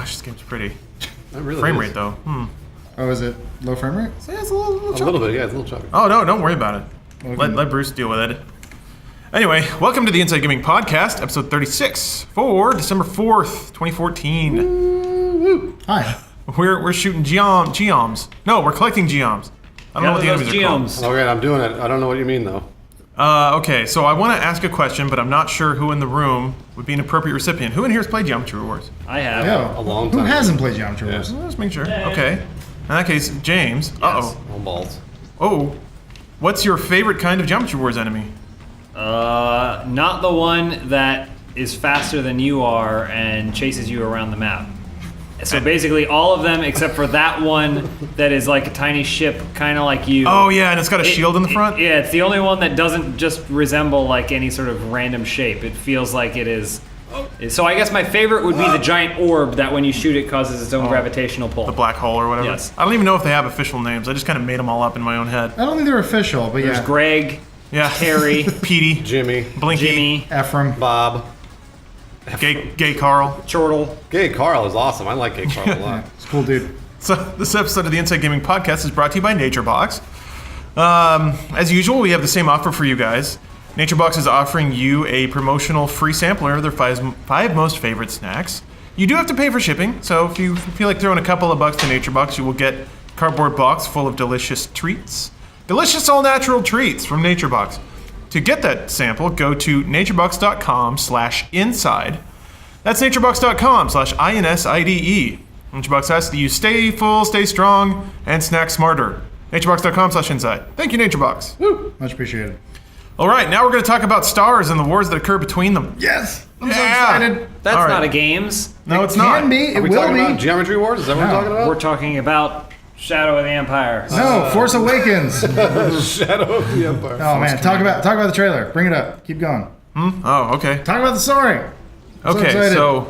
gosh, this game's pretty. Really frame is. rate though. Oh, is it low frame rate? Yeah, it's a little choppy. A little bit, yeah, it's a little choppy. Oh no, don't worry about it. Let Bruce deal with it. Anyway, welcome to the Inside Gaming Podcast, episode 36 for December 4th, 2014. Woo. Hi. We're shooting geoms. No, we're collecting geoms. I don't know what the enemies are called. Oh, right, I'm doing it. I don't know what you mean, though. Okay, so I want to ask a question, but I'm not sure who in the room would be an appropriate recipient. Who in here has played Geometry Wars? I have. Yeah. A long time Who ago. hasn't played Geometry Yeah. Wars? Let's make sure. Okay. In that case, James. Uh-oh. Oh, balls. Oh. What's your favorite kind of Geometry Wars enemy? Not the one that is faster than you are and chases you around the map. So basically all of them except for that one that is like a tiny ship, kind of like you. Oh, yeah, and it's got a shield in the front? Yeah, it's the only one that doesn't just resemble like any sort of random shape. It feels like it is. So I guess my favorite would be the giant orb that when you shoot it causes its own gravitational pull. The black hole or whatever? Yes. I don't even know if they have official names. I just kind of made them all up in my own head. I don't think they're official, but There's yeah. Greg, Yeah. Terry, Petey, Jimmy. Blinky, Jimmy, Ephraim. Bob. Gay Carl. Chortle. Gay Carl is awesome. I like Gay Carl a lot. It's a cool dude. So this episode of the Inside Gaming Podcast is brought to you by NatureBox. As usual, we have the same offer for you guys. NatureBox is offering you a promotional free sampler of their five most favorite snacks. You do have to pay for shipping, so if you feel like throwing a couple of bucks to NatureBox, you will get a cardboard box full of delicious treats. Delicious all-natural treats from NatureBox. To get that sample, go to naturebox.com/inside. That's naturebox.com/INSIDE. NatureBox asks that you stay full, stay strong, and snack smarter. naturebox.com/inside. Thank you, NatureBox. Woo. Much appreciated. All right, now we're going to talk about stars and the wars that occur between them. Yes. I'm so Yeah. excited. That's All right. not a games. No, it's Can not. be. It Are we will talking be. about Geometry Wars? Is that what we're No. talking about? We're talking about Shadow of the Empire. No, Force Awakens. Shadow of the Empire. Oh man, talk about the trailer. Bring it up. Keep going. Oh, okay. Talk about the story. Okay, excited. so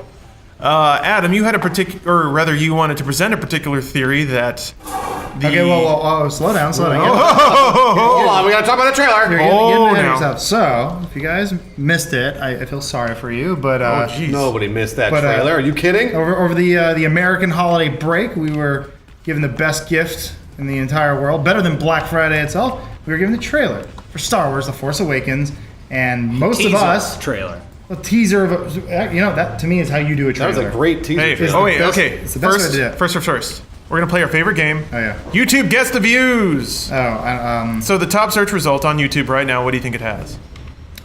Adam, you had a particular, or rather, you wanted to present a particular theory that the. Okay, whoa, slow down. Hold on, we gotta talk about the trailer. You're getting ahead of now. yourself. So, if you guys missed it, I feel sorry for you, but Jeez. Nobody missed that But, trailer. Are you kidding? over the American holiday break, we were given the best gift in the entire world, better than Black Friday itself. We were given the trailer for Star Wars: The Force Awakens, and most Teaser of us trailer. a teaser of that to me is how you do a That trailer. was a great teaser. Hey, trailer. oh wait, best- okay. it's the best way to do it. First. We're gonna play our favorite game. Oh yeah. YouTube Guess the Views. So the top search result on YouTube right now, what do you think it has?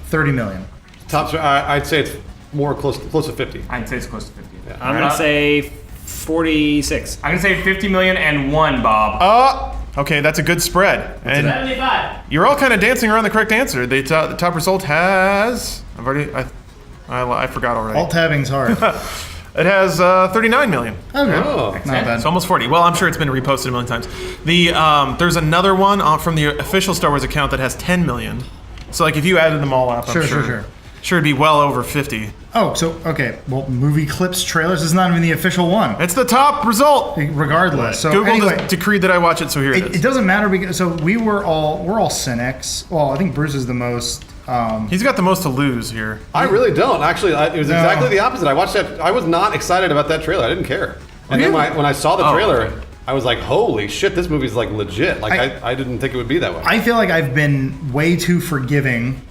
30 million. Top, I'd say it's more close to 50. I'd say it's close to 50. I'm going to say 46. I'm going to say 50 million and one, Bob. Okay, that's a good spread. And 75. you're all kind of dancing around the correct answer. The top result has. I forgot already. Alt-tabbing's hard. It has 39 million. Okay. Oh. Not bad. It's almost 40. Well, I'm sure it's been reposted a million times. There's another one from the official Star Wars account that has 10 million. So like if you added them all up, I'm Sure. Sure, it'd be well over 50. Oh, so okay. Well, movie clips, trailers is not even the official one. It's the top result. Regardless. So Google anyway, decreed that I watch it, so here it it is. doesn't matter because we're all cynics. Well, I think Bruce is the most. He's got the most to lose here. I really don't. Actually, it was No. exactly the opposite. I watched that. I was not excited about that trailer. I didn't care. And then when I saw the Oh, trailer, okay. I was like, "Holy shit! This movie's like legit." Like I didn't think it would be that way. I feel like I've been way too forgiving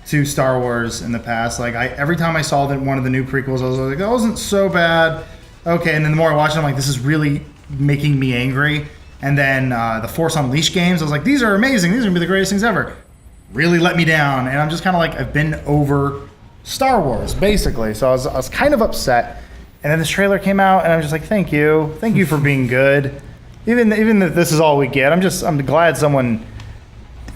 to Star Wars in the past. Like every time I saw one of the new prequels, I was like, that wasn't so bad. Okay, and then the more I watched it, I'm like, this is really making me angry. And then the Force Unleashed games, I was like, these are amazing. These are gonna be the greatest things ever. Really let me down, and I'm just kind of like, I've been over Star Wars basically. So I was kind of upset. And then this trailer came out, and I'm just like, thank you for being good. Even if this is all we get, I'm glad someone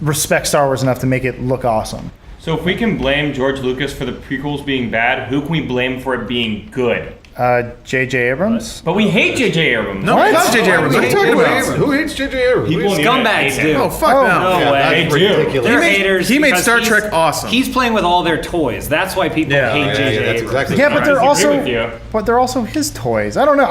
respects Star Wars enough to make it look awesome. So if we can blame George Lucas for the prequels being bad, who can we blame for it being good? J.J. Abrams. But we hate J.J. Abrams. No, What? it's J.J. Abrams. What are you talking about? Who hates J.J. Abrams? People in the internet Scumbags hate do. him. Oh, fuck Oh. no. No Yeah, way. that's They do. ridiculous. They're He made- haters. he made because Star he's- Trek awesome. He's playing with all their toys. That's why people Yeah. hate Yeah, J.J. that's Abrams. exactly. Yeah, but I they're disagree also with you. his toys. I don't know.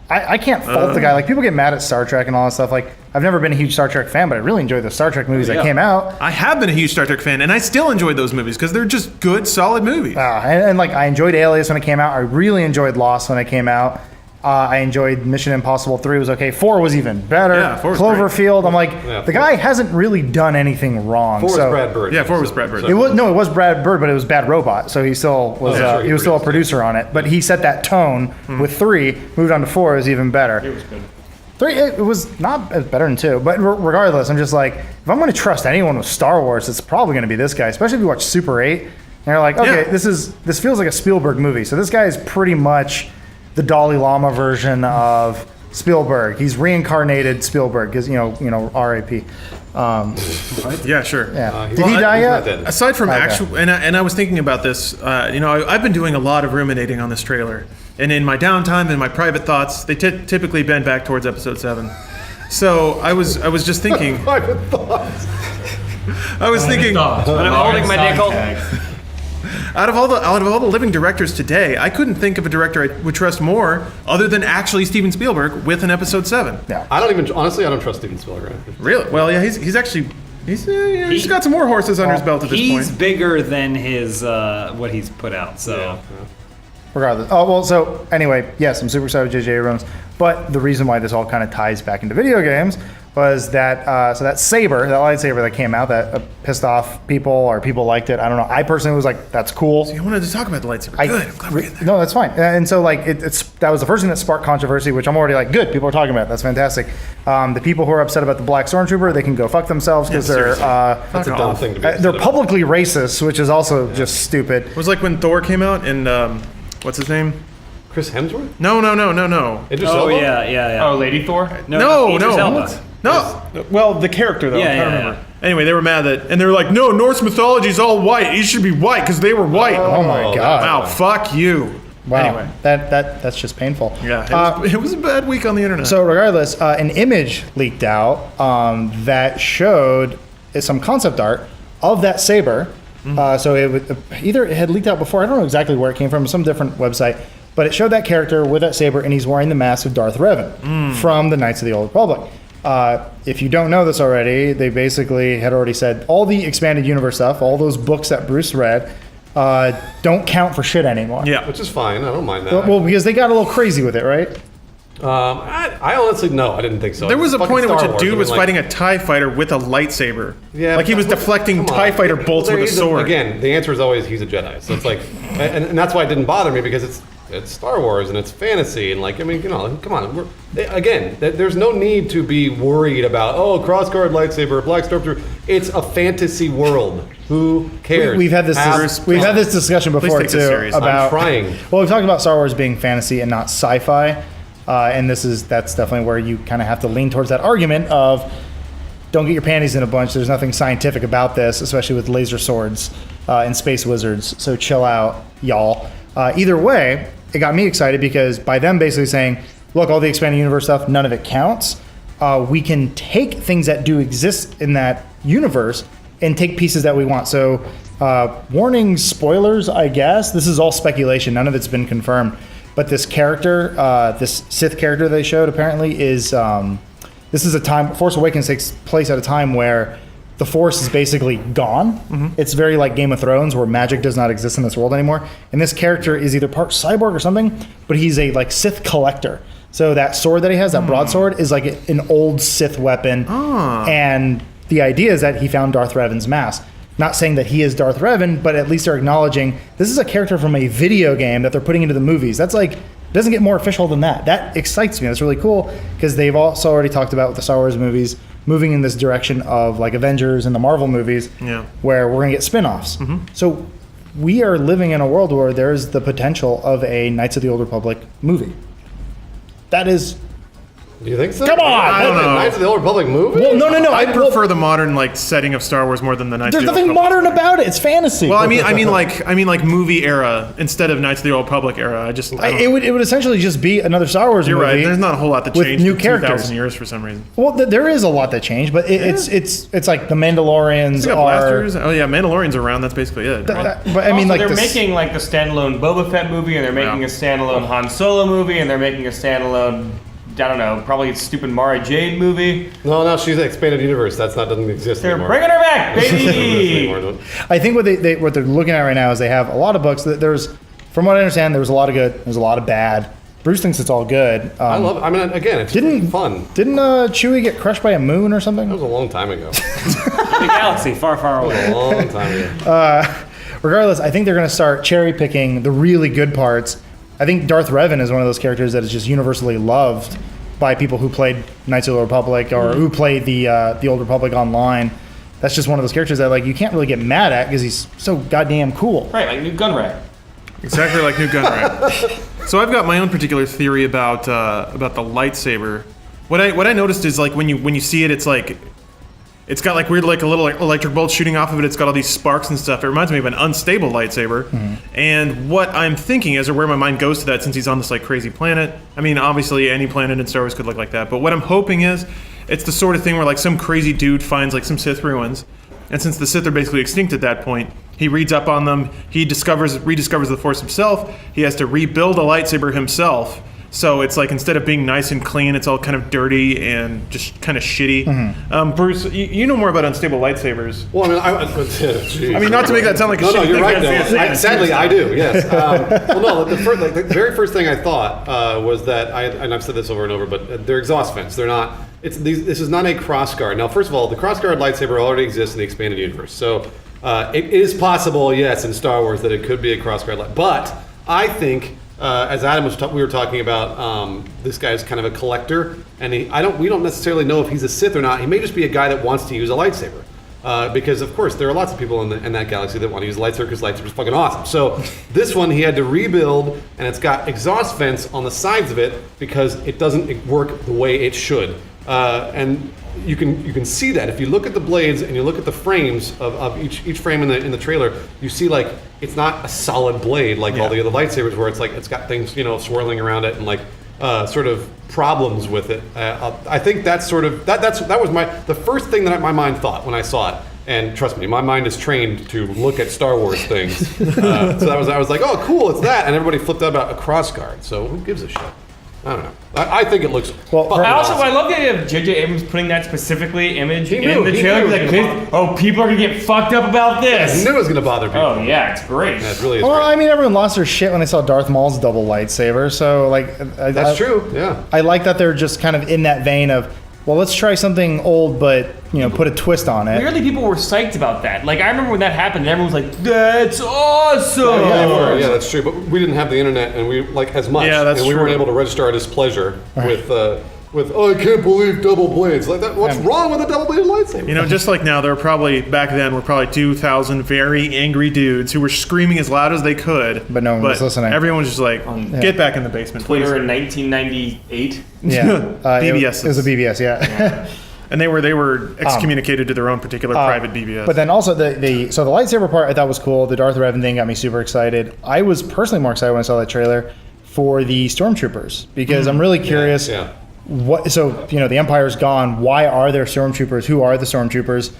I can't fault the guy. Like, people get mad at Star Trek and all that stuff. Like, I've never been a huge Star Trek fan, but I really enjoyed the Star Trek movies that came out. I have been a huge Star Trek fan, and I still enjoyed those movies because they're just good, solid movies. And like, I enjoyed Alias when it came out. I really enjoyed Lost when it came out. I enjoyed Mission Impossible 3 was okay. 4 was even better. Yeah, 4 was Cloverfield. I'm like, Yeah, the guy hasn't really done anything wrong. 4 was so, Brad Bird. Yeah, 4 was Brad Bird. It was Brad Bird, but it was Bad Robot, so he still was sure, he was still a produced producer on it. But he set that tone with 3, moved on to 4, is even better. It was good. 3, it was not as better than 2, but regardless, I'm just like, if I'm going to trust anyone with Star Wars, it's probably going to be this guy, especially if you watch Super 8, and you're like, okay, Yeah. this feels like a Spielberg movie. So this guy is pretty much the Dalai Lama version of Spielberg. He's reincarnated Spielberg, because, you know, R.I.P. Yeah, sure. Yeah. Did Well, he die he's yet? not dead. Aside from Okay. actual, and I was thinking about this, I've been doing a lot of ruminating on this trailer, and in my downtime and my private thoughts, they typically bend back towards episode 7. So I was just thinking, Private thoughts. I was thinking, But I'm holding my nickel. out of all the living directors today, I couldn't think of a director I would trust more, other than actually Steven Spielberg, with an episode 7. Yeah. I don't trust Steven Spielberg. Really? Well, yeah, he's actually he's got some more horses under his belt at this He's point. bigger than his what he's put out. So Regardless. Oh, well, so anyway, yes, I'm super excited with J.J. Abrams, but the reason why this all kind of ties back into video games was that, so that lightsaber that came out that pissed off people, or people liked it. I don't know. I personally was like, that's cool. I wanted to talk about the lightsaber. Good. I'm glad we're getting there. No, that's fine. And so, like, that was the first thing that sparked controversy, which I'm already like, good, people are talking about it. That's fantastic. The people who are upset about the Black Stormtrooper, they can go fuck themselves, because they're That's a dumb thing to be. they're upset about. publicly racist, which is also just stupid. It was like when Thor came out, and what's his name? Chris Hemsworth? No. Idris oh Elba? yeah. Oh, Lady Thor? No, Idris no. Elba. No. Well, the character though. Yeah, I'm trying to yeah, remember. Anyway, they were mad that, and they were like, "No, Norse mythology is all white. It should be white because they were white." Oh my Oh, god! Wow, fuck you. Wow, Anyway, that's just painful. yeah, it was a bad week on the internet. So regardless, an image leaked out that showed some concept art of that saber. So it had leaked out before. I don't know exactly where it came from, some different website, but it showed that character with that saber, and he's wearing the mask of Darth Revan from the Knights of the Old Republic. If you don't know this already, they basically had already said all the expanded universe stuff, all those books that Bruce read, don't count for shit anymore. yeah, Which is fine. I don't mind that. Well, because they got a little crazy with it, right? I honestly, no, I didn't think so. there was It's a fucking point at which Star a Wars. dude I mean, was like- fighting a TIE fighter with a lightsaber. Yeah, like he was but- deflecting come on. TIE fighter bolts There with a is sword. Again, the answer is always he's a Jedi. So it's like, and that's why it didn't bother me, because it's Star Wars and it's fantasy, and like, I mean, come on. There's no need to be worried about cross-guard lightsaber, black stormtrooper. It's a fantasy world. Who cares? We've had this discussion before take this too seriously. about. I'm trying. Well, we've talked about Star Wars being fantasy and not sci-fi, and that's definitely where you kind of have to lean towards that argument of don't get your panties in a bunch. There's nothing scientific about this, especially with laser swords and space wizards. So chill out, y'all. Either way, it got me excited because by them basically saying, look, all the expanded universe stuff, none of it counts. We can take things that do exist in that universe and take pieces that we want. So, warning, spoilers, I guess. This is all speculation. None of it's been confirmed. But this character, this Sith character they showed, apparently is this is a time. Force Awakens takes place at a time where the Force is basically gone. It's very like Game of Thrones, where magic does not exist in this world anymore. And this character is either part cyborg or something, but he's a like Sith collector. So that sword that he has, that broadsword, is like an old Sith weapon. And the idea is that he found Darth Revan's mask. Not saying that he is Darth Revan, but at least they're acknowledging this is a character from a video game that they're putting into the movies. That's like, it doesn't get more official than that. That excites me. That's really cool because they've also already talked about with the Star Wars movies moving in this direction of like Avengers and the Marvel movies, where we're going to get spin-offs. So we are living in a world where there's the potential of a Knights of the Old Republic movie. That is Do you think so? Come on! I don't know. Knights of the Old Republic movie? Well, no. I prefer the modern like setting of Star Wars more than the Knights There's of the Old nothing Republic. modern about it. It's fantasy. Well, I mean like movie era instead of Knights of the Old Republic era. I don't it know. would essentially just be another Star Wars You're movie. right. There's not a whole lot that with changed new in characters. 2,000 years for some reason. Well, there is a lot that changed, but it's like the Mandalorians They got are. blasters. Oh yeah, Mandalorian's around. That's basically it. But I mean, Also, like they're this- making like a standalone Boba Fett movie, and they're making Yeah. a standalone Han Solo movie, and they're making a standalone, I don't know, probably a stupid Mara Jade movie. No, she's an expanded universe. Doesn't exist They're anymore. bringing her back, baby. I think what they're looking at right now is they have a lot of books. There's, from what I understand, there was a lot of good. There's a lot of bad. Bruce thinks it's all good. I love it. I mean, again, it's fun. Didn't Chewie get crushed by a moon or something? That was a long time ago. The galaxy far, far away. A long time ago. Regardless, I think they're going to start cherry picking the really good parts. I think Darth Revan is one of those characters that is just universally loved by people who played Knights of the Old Republic or who played the Old Republic online. That's just one of those characters that like you can't really get mad at because he's so goddamn cool. Right, like new gun rack. Exactly like New Gun Rack. So I've got my own particular theory about the lightsaber. What I noticed is like when you see it, it's like it's got like weird like a little electric bolt shooting off of it. It's got all these sparks and stuff. It reminds me of an unstable lightsaber. And what I'm thinking is, or where my mind goes to that, since he's on this like crazy planet. I mean, obviously any planet in Star Wars could look like that. But what I'm hoping is, it's the sort of thing where like some crazy dude finds like some Sith ruins, and since the Sith are basically extinct at that point, he reads up on them. He rediscovers the Force himself. He has to rebuild a lightsaber himself. So it's like instead of being nice and clean, it's all kind of dirty and just kind of shitty. Bruce, you know more about unstable lightsabers. Well, I I mean, not to make that sound like a no, shitty you're thing. right. That's- No, sadly, I do. Yes. Well, no. The very first thing I thought was that and I've said this over and over, but they're exhaust vents. They're not. This is not a crossguard. Now, first of all, the crossguard lightsaber already exists in the expanded universe, so it is possible, yes, in Star Wars that it could be a crossguard light. But I think. As Adam we were talking about, this guy's kind of a collector, and we don't necessarily know if he's a Sith or not. He may just be a guy that wants to use a lightsaber, because of course there are lots of people in that galaxy that want to use a lightsaber because lightsaber's fucking awesome. So this one he had to rebuild, and it's got exhaust vents on the sides of it because it doesn't work the way it should, and you can see that if you look at the blades and you look at the frames of each frame in the trailer, you see like it's not a solid blade like all the other lightsabers where it's like it's got things swirling around it and like sort of problems with it. I think that's sort of that was the first thing that my mind thought when I saw it. And trust me, my mind is trained to look at Star Wars things. So I was like, oh, cool, it's that. And everybody flipped out about a crossguard. So who gives a shit? I don't know. I think it looks. Well, I also awesome. I love the idea of J.J. Abrams putting that specifically image He in knew, the he trailer. knew. He's like, oh, people are gonna get fucked up about I this. knew it was going to bother people. Oh yeah, it's great. Yeah, it really is. Well, great. I mean, everyone lost their shit when they saw Darth Maul's double lightsaber. So, like, That's true. Yeah. I like that they're just kind of in that vein of, well, let's try something old, but put a twist on it. Weirdly, people were psyched about that. Like I remember when that happened, and everyone was like, "That's awesome!" Yeah, they were. Yeah, that's true. But we didn't have the internet, and we like as much. Yeah, that's and we true. weren't able to register our displeasure with oh, I can't believe double blades like that. What's wrong with a double-bladed lightsaber? Just like now, there were probably back then were probably 2,000 very angry dudes who were screaming as loud as they could, But no one was listening. Everyone was just like, "Get back in the basement, please." Twitter in 1998. Yeah, BBS. It was a BBS, yeah. And they were excommunicated to their own particular private BBS. But then also the lightsaber part I thought was cool. The Darth Revan thing got me super excited. I was personally more excited when I saw that trailer for the Stormtroopers because I'm really curious. Yeah. The Empire's gone. Why are there Stormtroopers? Who are the Stormtroopers?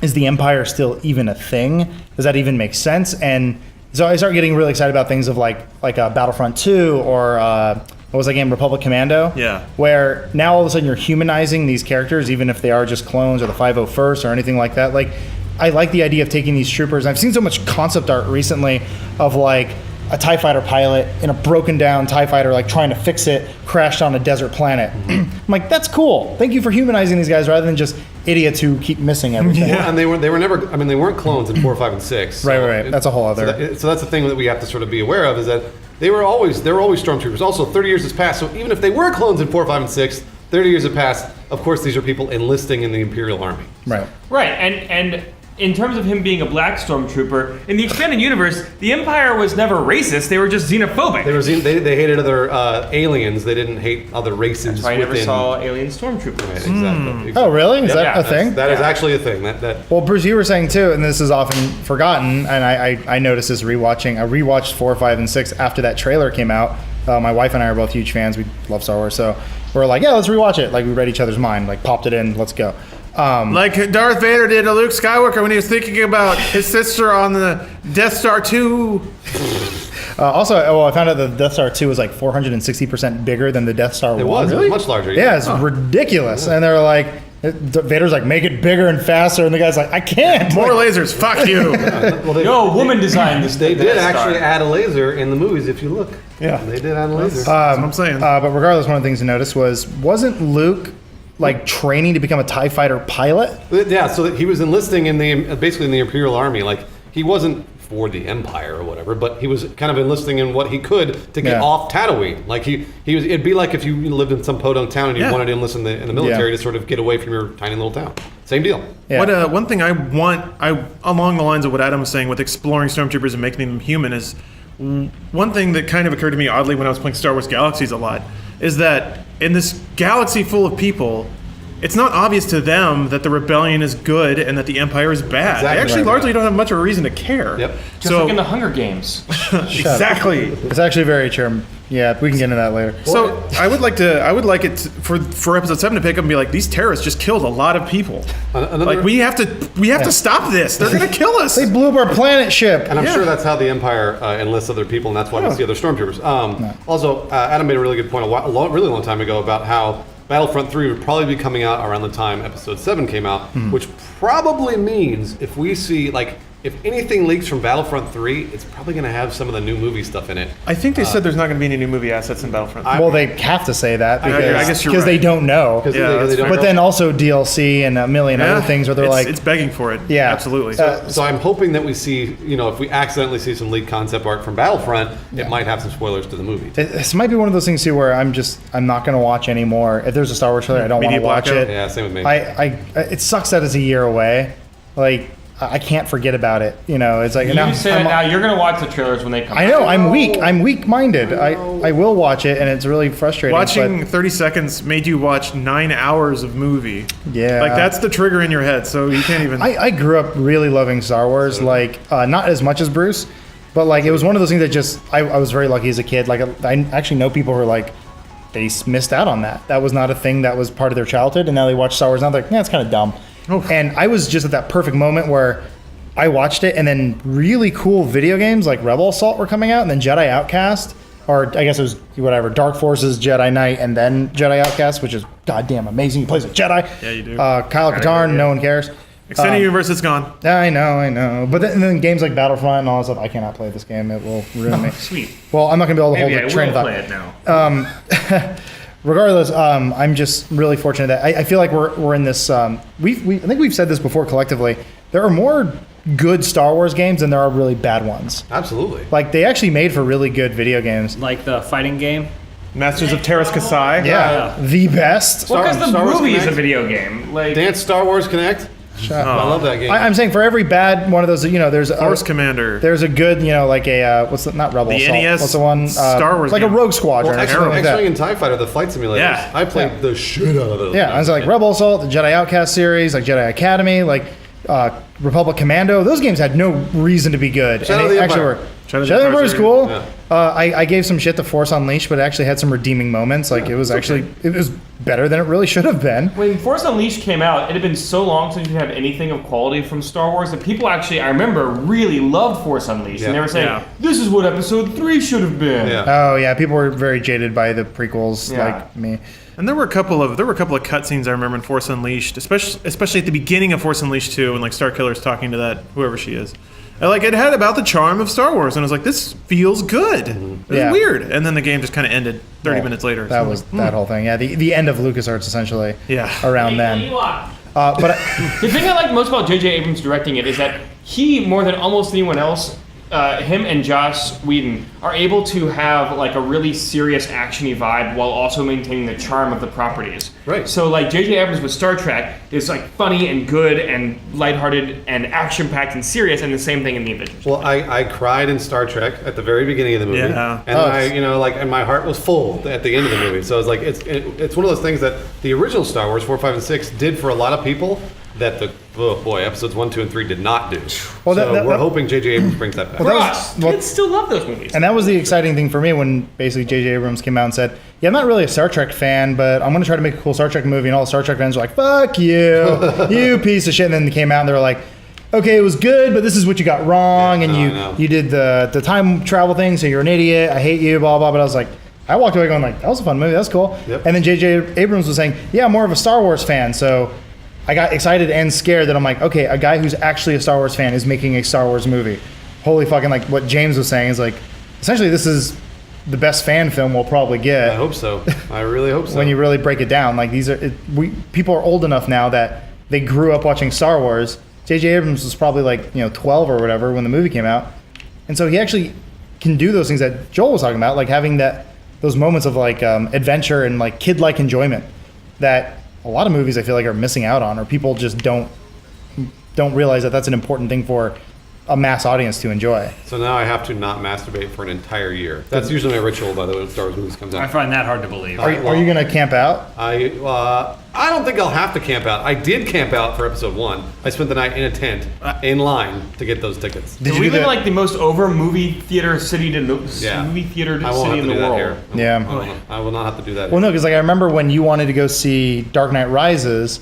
Is the Empire still even a thing? Does that even make sense? And so I start getting really excited about things of like Battlefront 2 or what was that game, Republic Commando? Yeah. Where now all of a sudden you're humanizing these characters, even if they are just clones or the 501st or anything like that. Like, I like the idea of taking these troopers. I've seen so much concept art recently of like a TIE fighter pilot in a broken down TIE fighter, like trying to fix it, crashed on a desert planet. I'm like, that's cool. Thank you for humanizing these guys rather than just idiots who keep missing everything. Well, and they were never. I mean, they weren't clones in 4, 5, and 6. So Right. That's a whole other. So that's the thing that we have to sort of be aware of is that they were always stormtroopers. Also, 30 years has passed. So even if they were clones in 4, 5, and 6, 30 years have passed. Of course, these are people enlisting in the Imperial Army. Right. Right, and in terms of him being a black stormtrooper, in the expanded universe, the Empire was never racist. They were just xenophobic. They hated other aliens. They didn't hate other races. That's why I never within- saw alien stormtroopers. Right, exactly. Oh, really? Is that Yeah, a thing? That is actually a thing. That Well, Bruce, you were saying too, and this is often forgotten, and I noticed this rewatching. I rewatched 4, 5, and 6 after that trailer came out. My wife and I are both huge fans. We love Star Wars, so we're like, yeah, let's rewatch it. Like we read each other's mind, like popped it in, let's go. Like Darth Vader did to Luke Skywalker when he was thinking about his sister on the Death Star 2. Also, I found out that the Death Star 2 was like 460% bigger than the Death Star 1. it was much larger. Yeah, it's ridiculous. And they're like, Vader's like, make it bigger and faster, and the guy's like, I can't. More Like, lasers. Fuck you. Well, No, woman designed this. They did Death Star. actually add a laser in the movies. If you look, Yeah. they did add a laser. That's what I'm saying. but regardless, one of the things to notice wasn't Luke like training to become a TIE fighter pilot? Yeah, so that he was enlisting in the basically in the Imperial Army. Like he wasn't for the Empire or whatever, but he was kind of enlisting in what he could to get Yeah. off Tatooine. Like he was. It'd be like if you lived in some podunk town and you Yeah. wanted to enlist in the military Yeah. to sort of get away from your tiny little town. Same deal. Yeah. What one thing I want, along the lines of what Adam was saying with exploring stormtroopers and making them human, is one thing that kind of occurred to me oddly when I was playing Star Wars Galaxies a lot, is that in this galaxy full of people, it's not obvious to them that the rebellion is good and that the Empire is bad. Exactly They actually right. largely don't have much of a reason to care. Yep. Just like in the Hunger Games. exactly. It's actually very true. Yeah, we can get into that later. So I would like it for episode 7 to pick up and be like, these terrorists just killed a lot of people. Another- Like we have to stop this. They're gonna kill us. They blew up our planet ship. And I'm Yeah. sure that's how the Empire enlists other people, and that's why we see other stormtroopers. Also, Adam made a really good point really long time ago about how Battlefront 3 would probably be coming out around the time Episode 7 came out, which probably means if we see, like, if anything leaks from Battlefront 3, it's probably going to have some of the new movie stuff in it. I think they said there's not going to be any new movie assets in Battlefront. Well, they have to say that I guess because you're they right. don't know. Because Yeah, that's they don't But know. then also DLC and a million other things where they're like, it's begging for it. Yeah. absolutely. So I'm hoping that we see, if we accidentally see some leaked concept art from Battlefront, it might have some spoilers to the movie. this might be one of those things too where I'm not going to watch anymore. If there's a Star Wars trailer, I don't want Media to watch blackout. it. Yeah, same with me. It sucks that it's a year away. Like I can't forget about it. It's like You say that now, you're going to watch the trailers when they come I out. know I'm weak. I'm weak-minded. I will watch it, and it's really frustrating. Watching 30 seconds made you watch 9 hours of movie. Yeah. Like that's the trigger in your head, so you can't even. I grew up really loving Star Wars, like not as much as Bruce, but like it was one of those things that just I was very lucky as a kid. Like I actually know people who are like they missed out on that. That was not a thing that was part of their childhood, and now they watch Star Wars. Now they're like, yeah, it's kind of dumb. Oh. And I was just at that perfect moment where I watched it, and then really cool video games like Rebel Assault were coming out, and then Jedi Outcast, or I guess it was whatever, Dark Forces, Jedi Knight, and then Jedi Outcast, which is goddamn amazing. He plays a Jedi. Yeah, you do. Kyle Katarn, no one cares. Extended universe is gone. I know. But then games like Battlefront and all that stuff, I cannot play this game. It will ruin me. Sweet. Well, I'm not going to be able to Maybe hold I the train will of play thought. it now. Regardless, I'm just really fortunate that I feel like we're in this. I think we've said this before collectively. There are more good Star Wars games than there are really bad ones. Absolutely. Like they actually made for really good video games. Like the fighting game. Masters of Terras Kasai. Yeah, the best. Well, because the Star Wars movie is a Connect. video game. Like, Dance Star Wars Connect. I love that game. I'm saying for every bad one of those, there's Force Commander. There's a good, like a what's the, not Rebel The Assault. NES What's the one? Star Wars like game. a Rogue Squadron Well, or something like that. X-Wing and TIE Fighter, the flight simulators. Yeah. I played Yeah. the shit out of those. Yeah, I was like Rebel Assault, the Jedi Outcast series, like Jedi Academy, like Republic Commando. Those games had no reason to be good. Shadow and of they the actually Empire. were. Shadow of Shadow the of the Empire was Empire cool. Yeah. I gave some shit to Force Unleashed, but it actually had some redeeming moments. Like it was actually it was better than it really should have been. when Force Unleashed came out, it had been so long since you have anything of quality from Star Wars that people actually, I remember, really loved Force Unleashed. And they were saying, Yeah. this is what Episode 3 should have been. Yeah. Oh yeah, people were very jaded by the prequels, Yeah. like me. And there were a couple of cutscenes I remember in Force Unleashed, especially at the beginning of Force Unleashed 2, when like Starkiller's talking to that whoever she is. And, like it had about the charm of Star Wars, and I was like, this feels good. It was Yeah. weird, and then the game just kind of ended 30 minutes later. That So, was that whole thing. Yeah, the end of LucasArts essentially. Yeah. Around then. But The thing I like most about J.J. Abrams directing it is that he, more than almost anyone else, him and Joss Whedon are able to have like a really serious actiony vibe while also maintaining the charm of the properties. Right. So like J.J. Abrams with Star Trek is like funny and good and lighthearted and action-packed and serious, and the same thing in the Avengers. Well, I cried in Star Trek at the very beginning of the movie, Yeah. and and my heart was full at the end of the movie. So it's like it's one of those things that the original Star Wars 4, 5, and 6 did for a lot of people that episodes 1, 2, and 3 did not do. Well, so we're hoping J.J. Abrams brings that back. Well, For that us, was- well- kids still love those movies. And that was the exciting thing for me when basically J.J. Abrams came out and said, yeah, I'm not really a Star Trek fan, but I'm going to try to make a cool Star Trek movie. And all the Star Trek fans were like, fuck you, you piece of shit. And then they came out and they were like, okay, it was good, but this is what you got wrong. Yeah, and no. you did the time travel thing, so you're an idiot. I hate you, blah, blah. But I was like, I walked away going like, that was a fun movie. That's cool. Yep. And then J.J. Abrams was saying, yeah, I'm more of a Star Wars fan. So I got excited and scared that I'm like, okay, a guy who's actually a Star Wars fan is making a Star Wars movie. Holy fucking, like what James was saying is like, essentially this is the best fan film we'll probably get. I hope so. I really hope so. When you really break it down. Like people are old enough now that they grew up watching Star Wars. J.J. Abrams was probably like 12 or whatever when the movie came out, and so he actually can do those things that Joel was talking about, like having those moments of like adventure and like kid-like enjoyment that a lot of movies I feel like are missing out on, or people just don't realize that that's an important thing for a mass audience to enjoy. So now I have to not masturbate for an entire year. That's usually my ritual, by the way, when Star Wars movies comes out. I find that hard to believe. Are you gonna camp out? I don't think I'll have to camp out. I did camp out for episode 1. I spent the night in a tent, in line to get those tickets. Did we you do live in that? like the most over movie theater city Yeah. movie theater I won't city have in to the do that world. here. Yeah. I will not have to do that. Well, no, because like I remember when you wanted to go see Dark Knight Rises,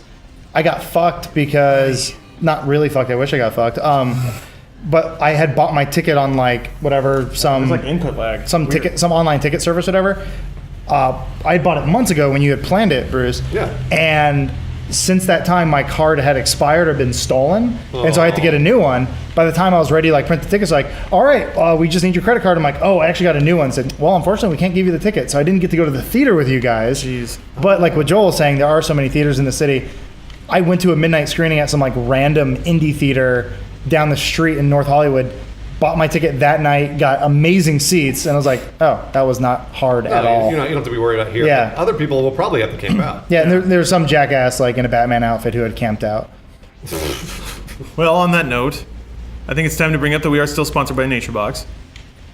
I got fucked because not really fucked. I wish I got fucked. But I had bought my ticket on like whatever some It's like input lag. some ticket some online ticket service, whatever. I had bought it months ago when you had planned it, Bruce. Yeah. And since that time, my card had expired or been stolen, and so I had to get a new one. By the time I was ready to like print the tickets, like, all right, we just need your credit card. I'm like, oh, I actually got a new one. Said, well, unfortunately, we can't give you the ticket, so I didn't get to go to the theater with you guys. Jeez. But like what Joel was saying, there are so many theaters in the city. I went to a midnight screening at some like random indie theater down the street in North Hollywood. Bought my ticket that night, got amazing seats, and I was like, oh, that was not hard at all. You don't have to be worried about here. Yeah. But other people will probably have to camp out. Yeah, and there's some jackass like in a Batman outfit who had camped out. Well, on that note, I think it's time to bring up that we are still sponsored by NatureBox.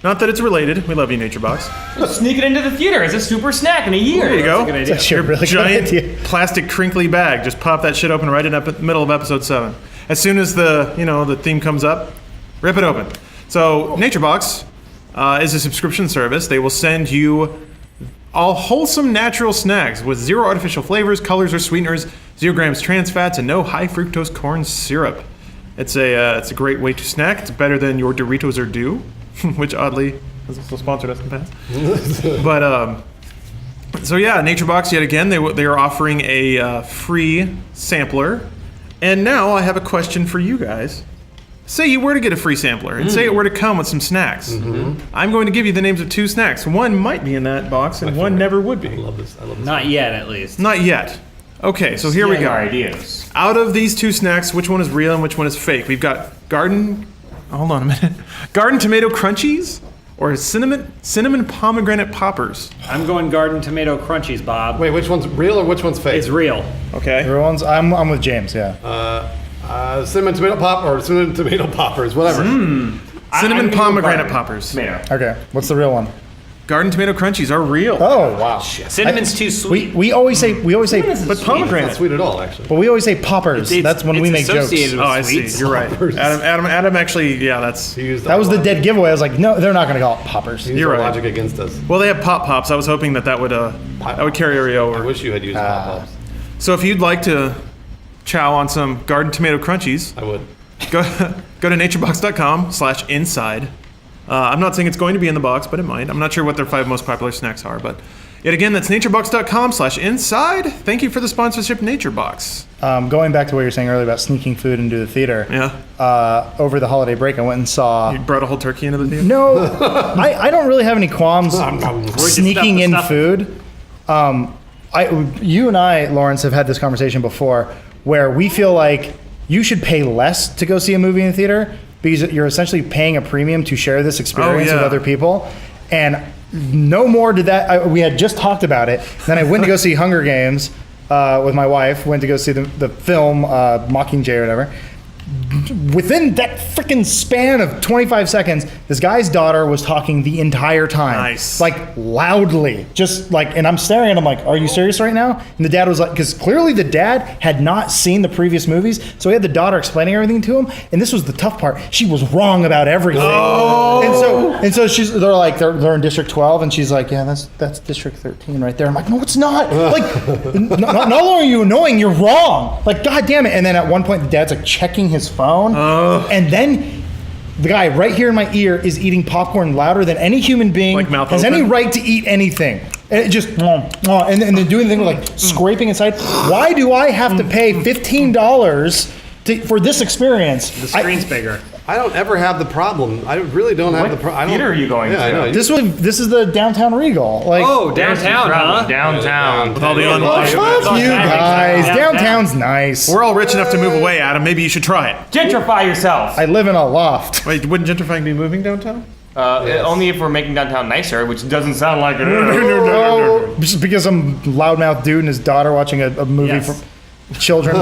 Not that it's related. We love you, NatureBox. Sneak it into the theater as a super snack in a year. There you go. a good It's idea. actually a really Giant good idea. plastic crinkly bag. Just pop that shit open right in the middle of episode 7. As soon as the theme comes up, rip it open. So NatureBox is a subscription service. They will send you all wholesome natural snacks with 0 artificial flavors, colors, or sweeteners, 0 grams trans fats, and no high fructose corn syrup. It's a great way to snack. It's better than your Doritos or Do, which oddly has also sponsored us in the past. But so yeah, NatureBox yet again. They are offering a free sampler, and now I have a question for you guys. Say you were to get a free sampler, and say it were to come with some snacks. I'm going to give you the names of 2 snacks. One might be in that box, and one never would I be. love this. I love this. Not yet, at least. Not yet. Okay, so here we Stealing our go. ideas. Out of these 2 snacks, which one is real and which one is fake? We've got garden tomato crunchies or cinnamon pomegranate poppers. I'm going garden tomato crunchies, Bob. Wait, which one's real or which one's fake? It's real. Okay. Everyone's. I'm with James. Yeah. Cinnamon tomato pop or cinnamon tomato poppers, whatever. Cinnamon I'm gonna go pomegranate garden poppers. Tomato. Okay. What's the real one? Garden tomato crunchies are real. Oh wow. Cinnamon's too sweet. We always say but It's not pomegranate. sweet at all, actually. but we always say poppers. That's when we make jokes. associated with Oh, I see. sweets. You're right. Poppers. Adam actually, yeah, that's. He used That was the our dead logic- giveaway. I was like, no, they're not going to call it poppers. he used You're our right. logic against us. Well, they have Pop Pops. I was hoping that would carry I over. wish you had used pop pops. So if you'd like to chow on some garden tomato crunchies, I would. go to naturebox.com/inside. I'm not saying it's going to be in the box, but it might. I'm not sure what their 5 most popular snacks are, but yet again, that's naturebox.com/inside. Thank you for the sponsorship, NatureBox. Going back to what you were saying earlier about sneaking food into the theater. Yeah, Over the holiday break, I went and saw. you brought a whole turkey into the theater. No, I don't really have any qualms sneaking in stuff. food. You and I, Lawrence, have had this conversation before, where we feel like you should pay less to go see a movie in the theater, because you're essentially paying a premium to share this experience yeah. with other people. And no more did that. We had just talked about it. Then I went to go see Hunger Games with my wife. Went to go see the film Mockingjay or whatever. Within that freaking span of 25 seconds, this guy's daughter was talking the entire time. Nice. Like loudly. Just like, and I'm staring at him like, are you serious right now? And the dad was like, because clearly the dad had not seen the previous movies. So he had the daughter explaining everything to him. And this was the tough part. She was wrong about everything. Oh. And so they're in District 12 and she's like, yeah, that's District 13 right there. I'm like, no, it's not. Like, not only are you annoying, you're wrong. Like, God damn it. And then at one point the dad's like checking his phone. And then the guy right here in my ear is eating popcorn louder than any human being Like mouth has open? any right to eat anything. And it just, and then doing the thing with like scraping inside. Why do I have to pay $15 for this experience? The screen's bigger. I don't ever have the problem. I really don't have the problem. theater are you going Yeah, to? I know. This is the downtown Regal. Like, Oh, downtown, huh? Downtown. With all the oh, unlocked. fuck you guys. Downtown. Downtown's nice. We're all rich enough to move away, Adam. Maybe you should try it. Gentrify yourself. I live in a loft. Wait, wouldn't gentrifying be moving downtown? Yes. Only if we're making downtown nicer, which doesn't sound like it is. Oh, just because some loudmouth dude and his daughter watching a movie Yes. for children.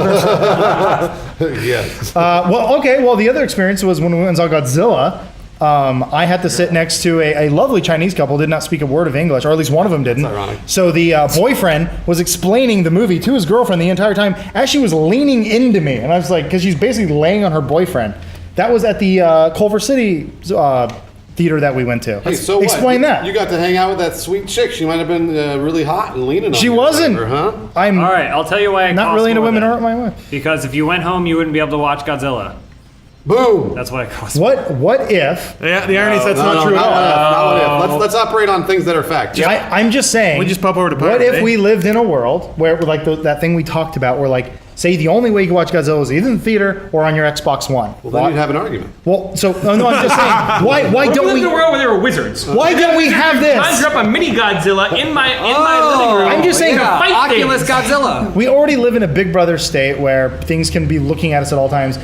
Yes. Well, the other experience was when we went and saw Godzilla. I had to sit next to a lovely Chinese couple, did not speak a word of English, or at least one of them didn't. That's ironic. So the boyfriend was explaining the movie to his girlfriend the entire time as she was leaning into me. And I was like, because she's basically laying on her boyfriend. That was at the Culver City theater that we went to. Hey, so what? Explain that. You got to hang out with that sweet chick. She might have been really hot and leaning on She you or wasn't. whatever, huh? I'm All right, I'll tell you why it not costs really into more women then. or my wife. Because if you went home, you wouldn't be able to watch Godzilla. Boom. That's what it costs. What if? Yeah, the irony is that's No, not no, true at all. not what if. Let's operate on things that are fact. I'm just saying. We just pop over to Pirate What if Bay. we lived in a world where, like that thing we talked about, where like, say the only way you can watch Godzilla is either in the theater or on your Xbox One. Well, then you'd have an argument. Well, so no, I'm just saying. Why We don't lived we? in a world where there were wizards. Why don't we have this? Conjure up a mini Godzilla in my living room. I'm just saying. Yeah. Fight Oculus things. Godzilla. We already live in a Big Brother state where things can be looking at us at all times.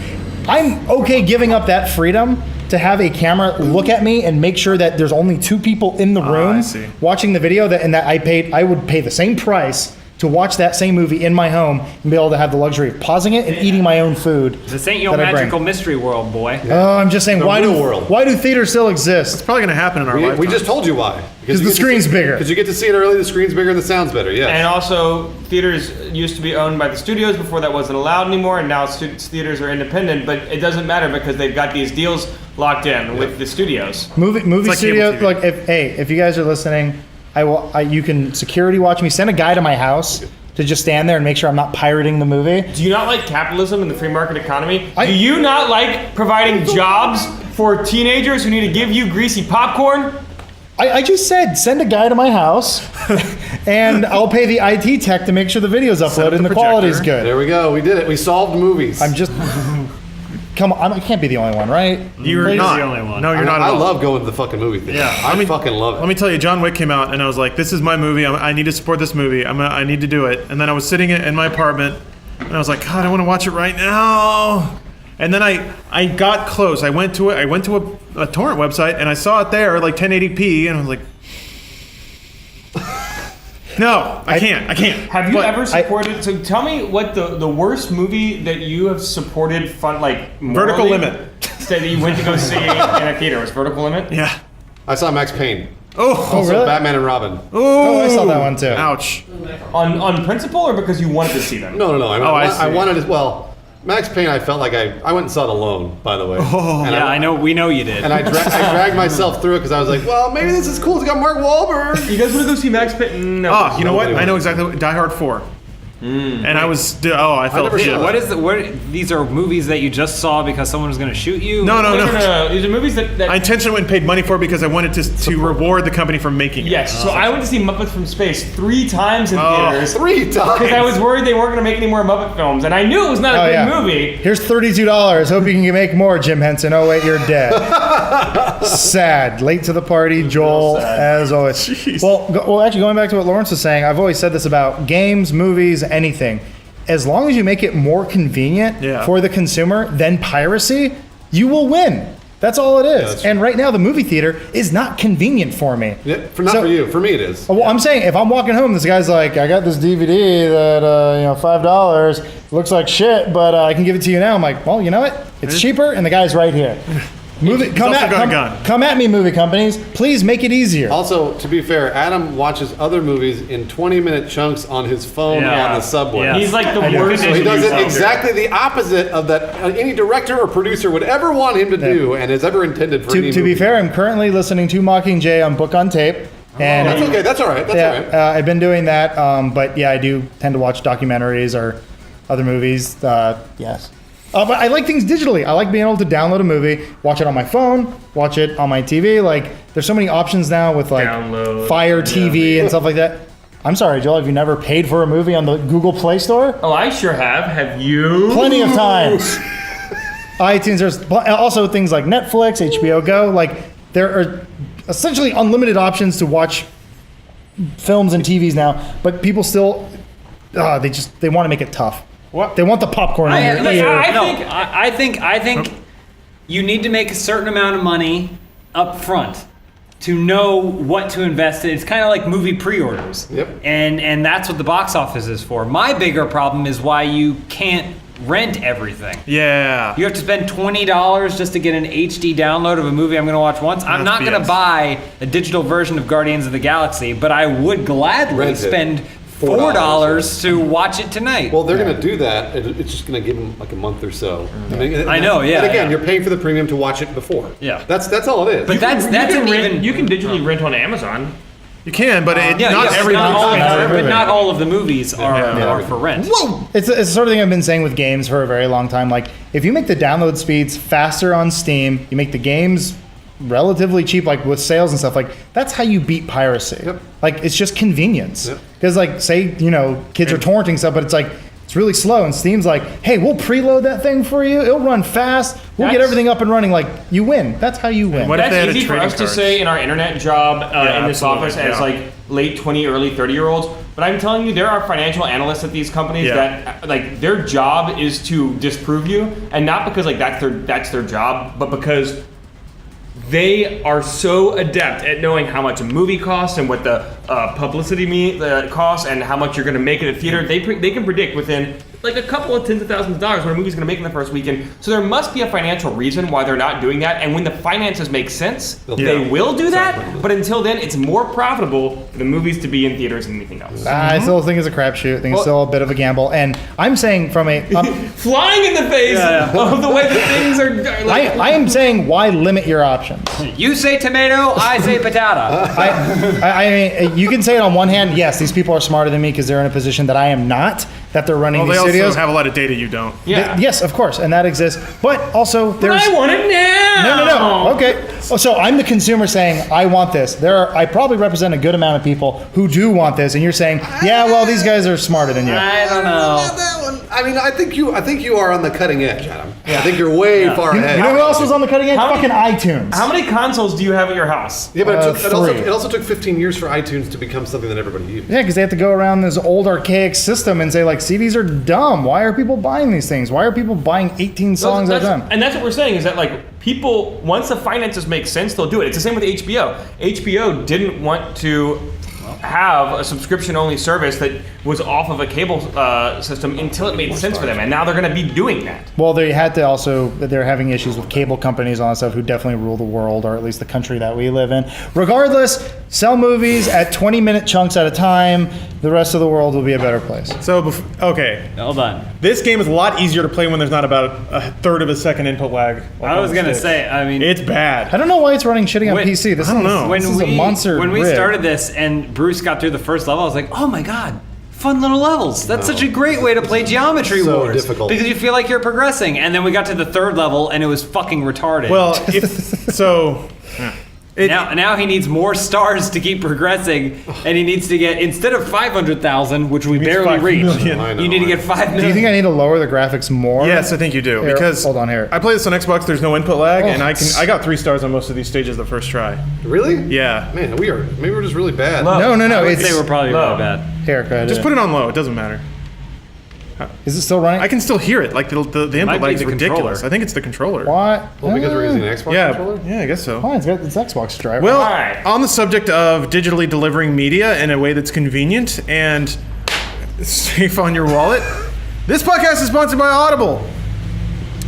I'm okay giving up that freedom to have a camera look at me and make sure that there's only two people in the room I see. watching the video, and that I would pay the same price to watch that same movie in my home and be able to have the luxury of pausing it and eating my own food. This ain't your that I bring. magical mystery world, boy. Oh, I'm just saying, why real do world. why do theaters still exist? Probably going to happen in our lifetime. We just told you why. Because the screen's bigger. Because you get to see it early, the screen's bigger, and the sound's better. Yeah. And also, theaters used to be owned by the studios before that wasn't allowed anymore, and now theaters are independent. But it doesn't matter because they've got these deals locked in with the studios. Movie like studio, cable TV. like if you guys are listening, you can security watch me. Send a guy to my house to just stand there and make sure I'm not pirating the movie. Do you not like capitalism and the free market economy? I- Do you not like providing jobs for teenagers who need to give you greasy popcorn? I just said send a guy to my house, and I'll pay the IT tech to make sure the video's up uploaded and the the quality's projector. good. There we go. We did it. We solved movies. I'm just come on. I can't be the only one, right? You're Please. not. the only one. No, you're not at I all. love going to the fucking movie theater. Yeah, I fucking love it. Let me tell you, John Wick came out, and I was like, "This is my movie. I need to support this movie. I need to do it." And then I was sitting in my apartment, and I was like, "God, I want to watch it right now." And then I got close. I went to it. I went to a torrent website, and I saw it there, like 1080p, and I was like, "No, I can't. Have you But ever supported? So tell me what the worst movie that you have supported, Vertical morally, Limit. that you went to go see in a theater was Vertical Limit. Yeah. I saw Max Payne. Oh. Also, really? Batman and Robin. Oh, I saw that one too. Ouch. On principle or because you wanted to see them? No. I see. I wanted to. Well, Max Payne. I felt like I went and saw it alone. By the way. Oh. And Yeah, I know. We know you did. And I dragged myself through it because I was like, well, maybe this is cool. It's got Mark Wahlberg. You guys want to go see Max Payne? No. Oh, you know what? Nobody I know wants exactly what Die Hard 4. And I was I felt never shit. saw What is the? What? These are movies that you just saw because someone was going to shoot you. No. These are movies that I intentionally went and paid money for it because I wanted to reward the company for making it. yes. So I went to see Muppets from Space 3 times in theaters 3 times. because I was worried they weren't going to make any more Muppet films, and I knew it was not a Oh, good yeah. movie. Here's $32. Hope you can make more, Jim Henson. Oh wait, you're dead. Sad. Late to the party, Joel, as always. Jeez. Well, actually, going back to what Lawrence was saying, I've always said this about games, movies, anything. As long as you make it more convenient Yeah. for the consumer than piracy, you will win. That's all it is. that's And right now, the movie theater is not convenient for me. Yeah, not for you. For me, it is. Well, I'm saying if I'm walking home, this guy's like, I got this DVD that $5 looks like shit, but I can give it to you now. I'm like, well, you know what? It's cheaper, and the guy's right here. Come at me, movie companies. Please make it easier. Also, to be fair, Adam watches other movies in 20-minute chunks on his phone on the subway. Yeah. He's like the I do. worst. So he does it user. exactly the opposite of that any director or producer would ever want him to do and has ever intended for any To be movie. fair, I'm currently listening to Mockingjay on Book on Tape. And That's okay. That's all right. That's all right. I've been doing that, but yeah, I do tend to watch documentaries or other movies. Yes. But I like things digitally. I like being able to download a movie, watch it on my phone, watch it on my TV. Like, there's so many options now with like Download. Fire TV and stuff like that. I'm sorry, Joel, have you never paid for a movie on the Google Play Store? Oh, I sure have. Have you? Plenty of times. iTunes, there's also things like Netflix, HBO Go. Like, there are essentially unlimited options to watch films and TVs now, but people still, they want to make it tough. What? They want the popcorn in your ear. I think you need to make a certain amount of money up front to know what to invest in. It's kind of like movie pre-orders. Yep. And that's what the box office is for. My bigger problem is why you can't rent everything. Yeah. You have to spend $20 just to get an HD download of a movie I'm going to watch once. I'm not That's going BS. to buy a digital version of Guardians of the Galaxy, but I would gladly Rent it. spend $4 $4 to watch it tonight. Well, they're going to do that. It's just going to give them like a month or so. I know, yeah, And again, yeah. you're paying for the premium to watch it before. Yeah. That's all it is. But that's You an can rent- even. You can digitally rent on Amazon. You can, but not but every not all, movie. every but movie. not all of the movies are for rent. Whoa! It's the sort of thing I've been saying with games for a very long time. Like, if you make the download speeds faster on Steam, you make the games relatively cheap, like with sales and stuff, like that's how you beat piracy. Yep. Like, it's just convenience. Yep. Because like, say, kids are torrenting stuff, but it's like, it's really slow, and Steam's like, hey, we'll preload that thing for you. It'll run fast. We'll get That's- everything up and running. Like, you win. That's how you win. What if they had That's a easy for trading us to cards? say in our internet job in this absolutely, office as yeah. like late 20, early 30-year-olds. But I'm telling you, there are financial analysts at these companies that like their job is to disprove you, and not because like that's their job, but because they are so adept at knowing how much a movie costs and what the publicity costs and how much you're going to make at a theater. They can predict within like a couple of tens of thousands of dollars what a movie's going to make in the first weekend. So there must be a financial reason why they're not doing that. And when the finances make sense, they will do that. But until then, it's more profitable for the movies to be in theaters than anything else. I still think it's a crapshoot. I think it's still a bit of a gamble. And I'm saying from a... Flying in the face of the way that things are. Like, I am saying, why limit your options? You say tomato, I say patata. I mean, you can say it on one hand, yes, these people are smarter than me because they're in a position that I am not, that they're running Well, these they studios. also have a lot of data you don't. yeah. Yes, of course, and that exists. But also, But there's... I want it now. No. Okay. So I'm the consumer saying, I want this. I probably represent a good amount of people who do want this, and you're saying, yeah, well, these guys are smarter than you. I don't Not know. that one. I mean, I think you are on the cutting edge, Adam. I think you're way far ahead. You know who else was on the cutting edge? How Fucking many- iTunes. How many consoles do you have at your house? Yeah, but three. it also took 15 years for iTunes to become something that everybody used. Yeah, because they have to go around this old archaic system and say, like, CDs are dumb. Why are people buying these things? Why are people buying 18 songs at a time? And that's what we're saying is that like people, once the finances make sense, they'll do it. It's the same with HBO. HBO didn't want to have a subscription-only service that was off of a cable system until it made sense for them, and now they're going to be doing that. Well, they had to also, they're having issues with cable companies and all that stuff who definitely rule the world, or at least the country that we live in. Regardless, sell movies at 20-minute chunks at a time. The rest of the world will be a better place. So, okay, Hold on. this game is a lot easier to play when there's not about a third of a second input lag. I was gonna say, I mean, It's bad. I don't know why it's running shitty on When- PC. This I don't is, know. This is a monster when we rig. started this and Bruce got through the first level, I was like, oh my god, fun little levels. That's such a great way to play Geometry So Wars. difficult. Because you feel like you're progressing. And then we got to the third level and it was fucking retarded. Well, now he needs more stars to keep progressing, and he needs to get, instead of 500,000, which we barely 5 reached, million. I know, you need to I get 5 million. Do you think I need to lower the graphics more? yes, I think you do Here, because hold on here. I play this on Xbox. There's no input lag, Oh. and I got 3 stars on most of these stages the first try. Really? Yeah. Man, maybe we're just really bad. No. I would It's say we're probably Low. really bad. here. Go ahead. Just put it on low. It doesn't matter. Is it still running? I can still hear it. Like the input might be lag is the ridiculous. controller. I think it's the controller. What? Well, because we're using an Xbox Yeah, controller? yeah, I guess so. Fine, it's Xbox driver. Well, Alright. on the subject of digitally delivering media in a way that's convenient and safe on your wallet, this podcast is sponsored by Audible.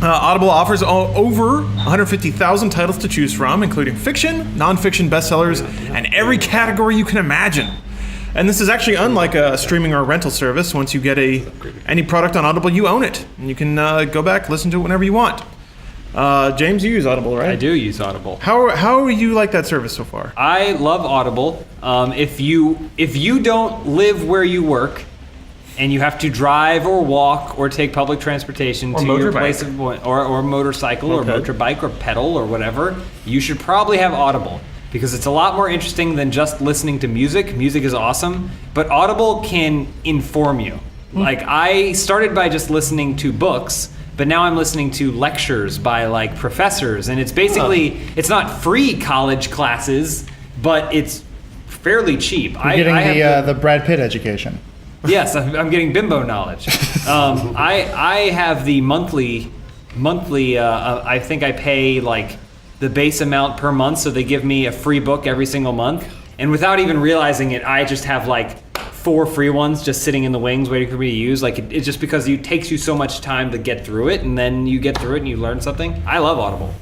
Audible offers over 150,000 titles to choose from, including fiction, nonfiction bestsellers, and every category you can imagine. And this is actually unlike a streaming or rental service. Once you get any product on Audible, you own it. And you can go back, listen to it whenever you want. James, you use Audible, right? I do use Audible. How you like that service so far? I love Audible. If you don't live where you work, and you have to drive or walk or take public transportation to your motorbike. place of or motorcycle or motorbike or pedal or whatever, you should probably have Audible because it's a lot more interesting than just listening to music. Music is awesome, but Audible can inform you. Like I started by just listening to books, but now I'm listening to lectures by like professors, and it's basically it's not free college classes, but it's fairly cheap. You're getting the Brad Pitt education. Yes, I'm getting bimbo knowledge. I have the monthly. I think I pay like the base amount per month, so they give me a free book every single month. And without even realizing it, I just have like 4 free ones just sitting in the wings waiting for me to use. Like it's just because it takes you so much time to get through it, and then you get through it and you learn something. I love Audible.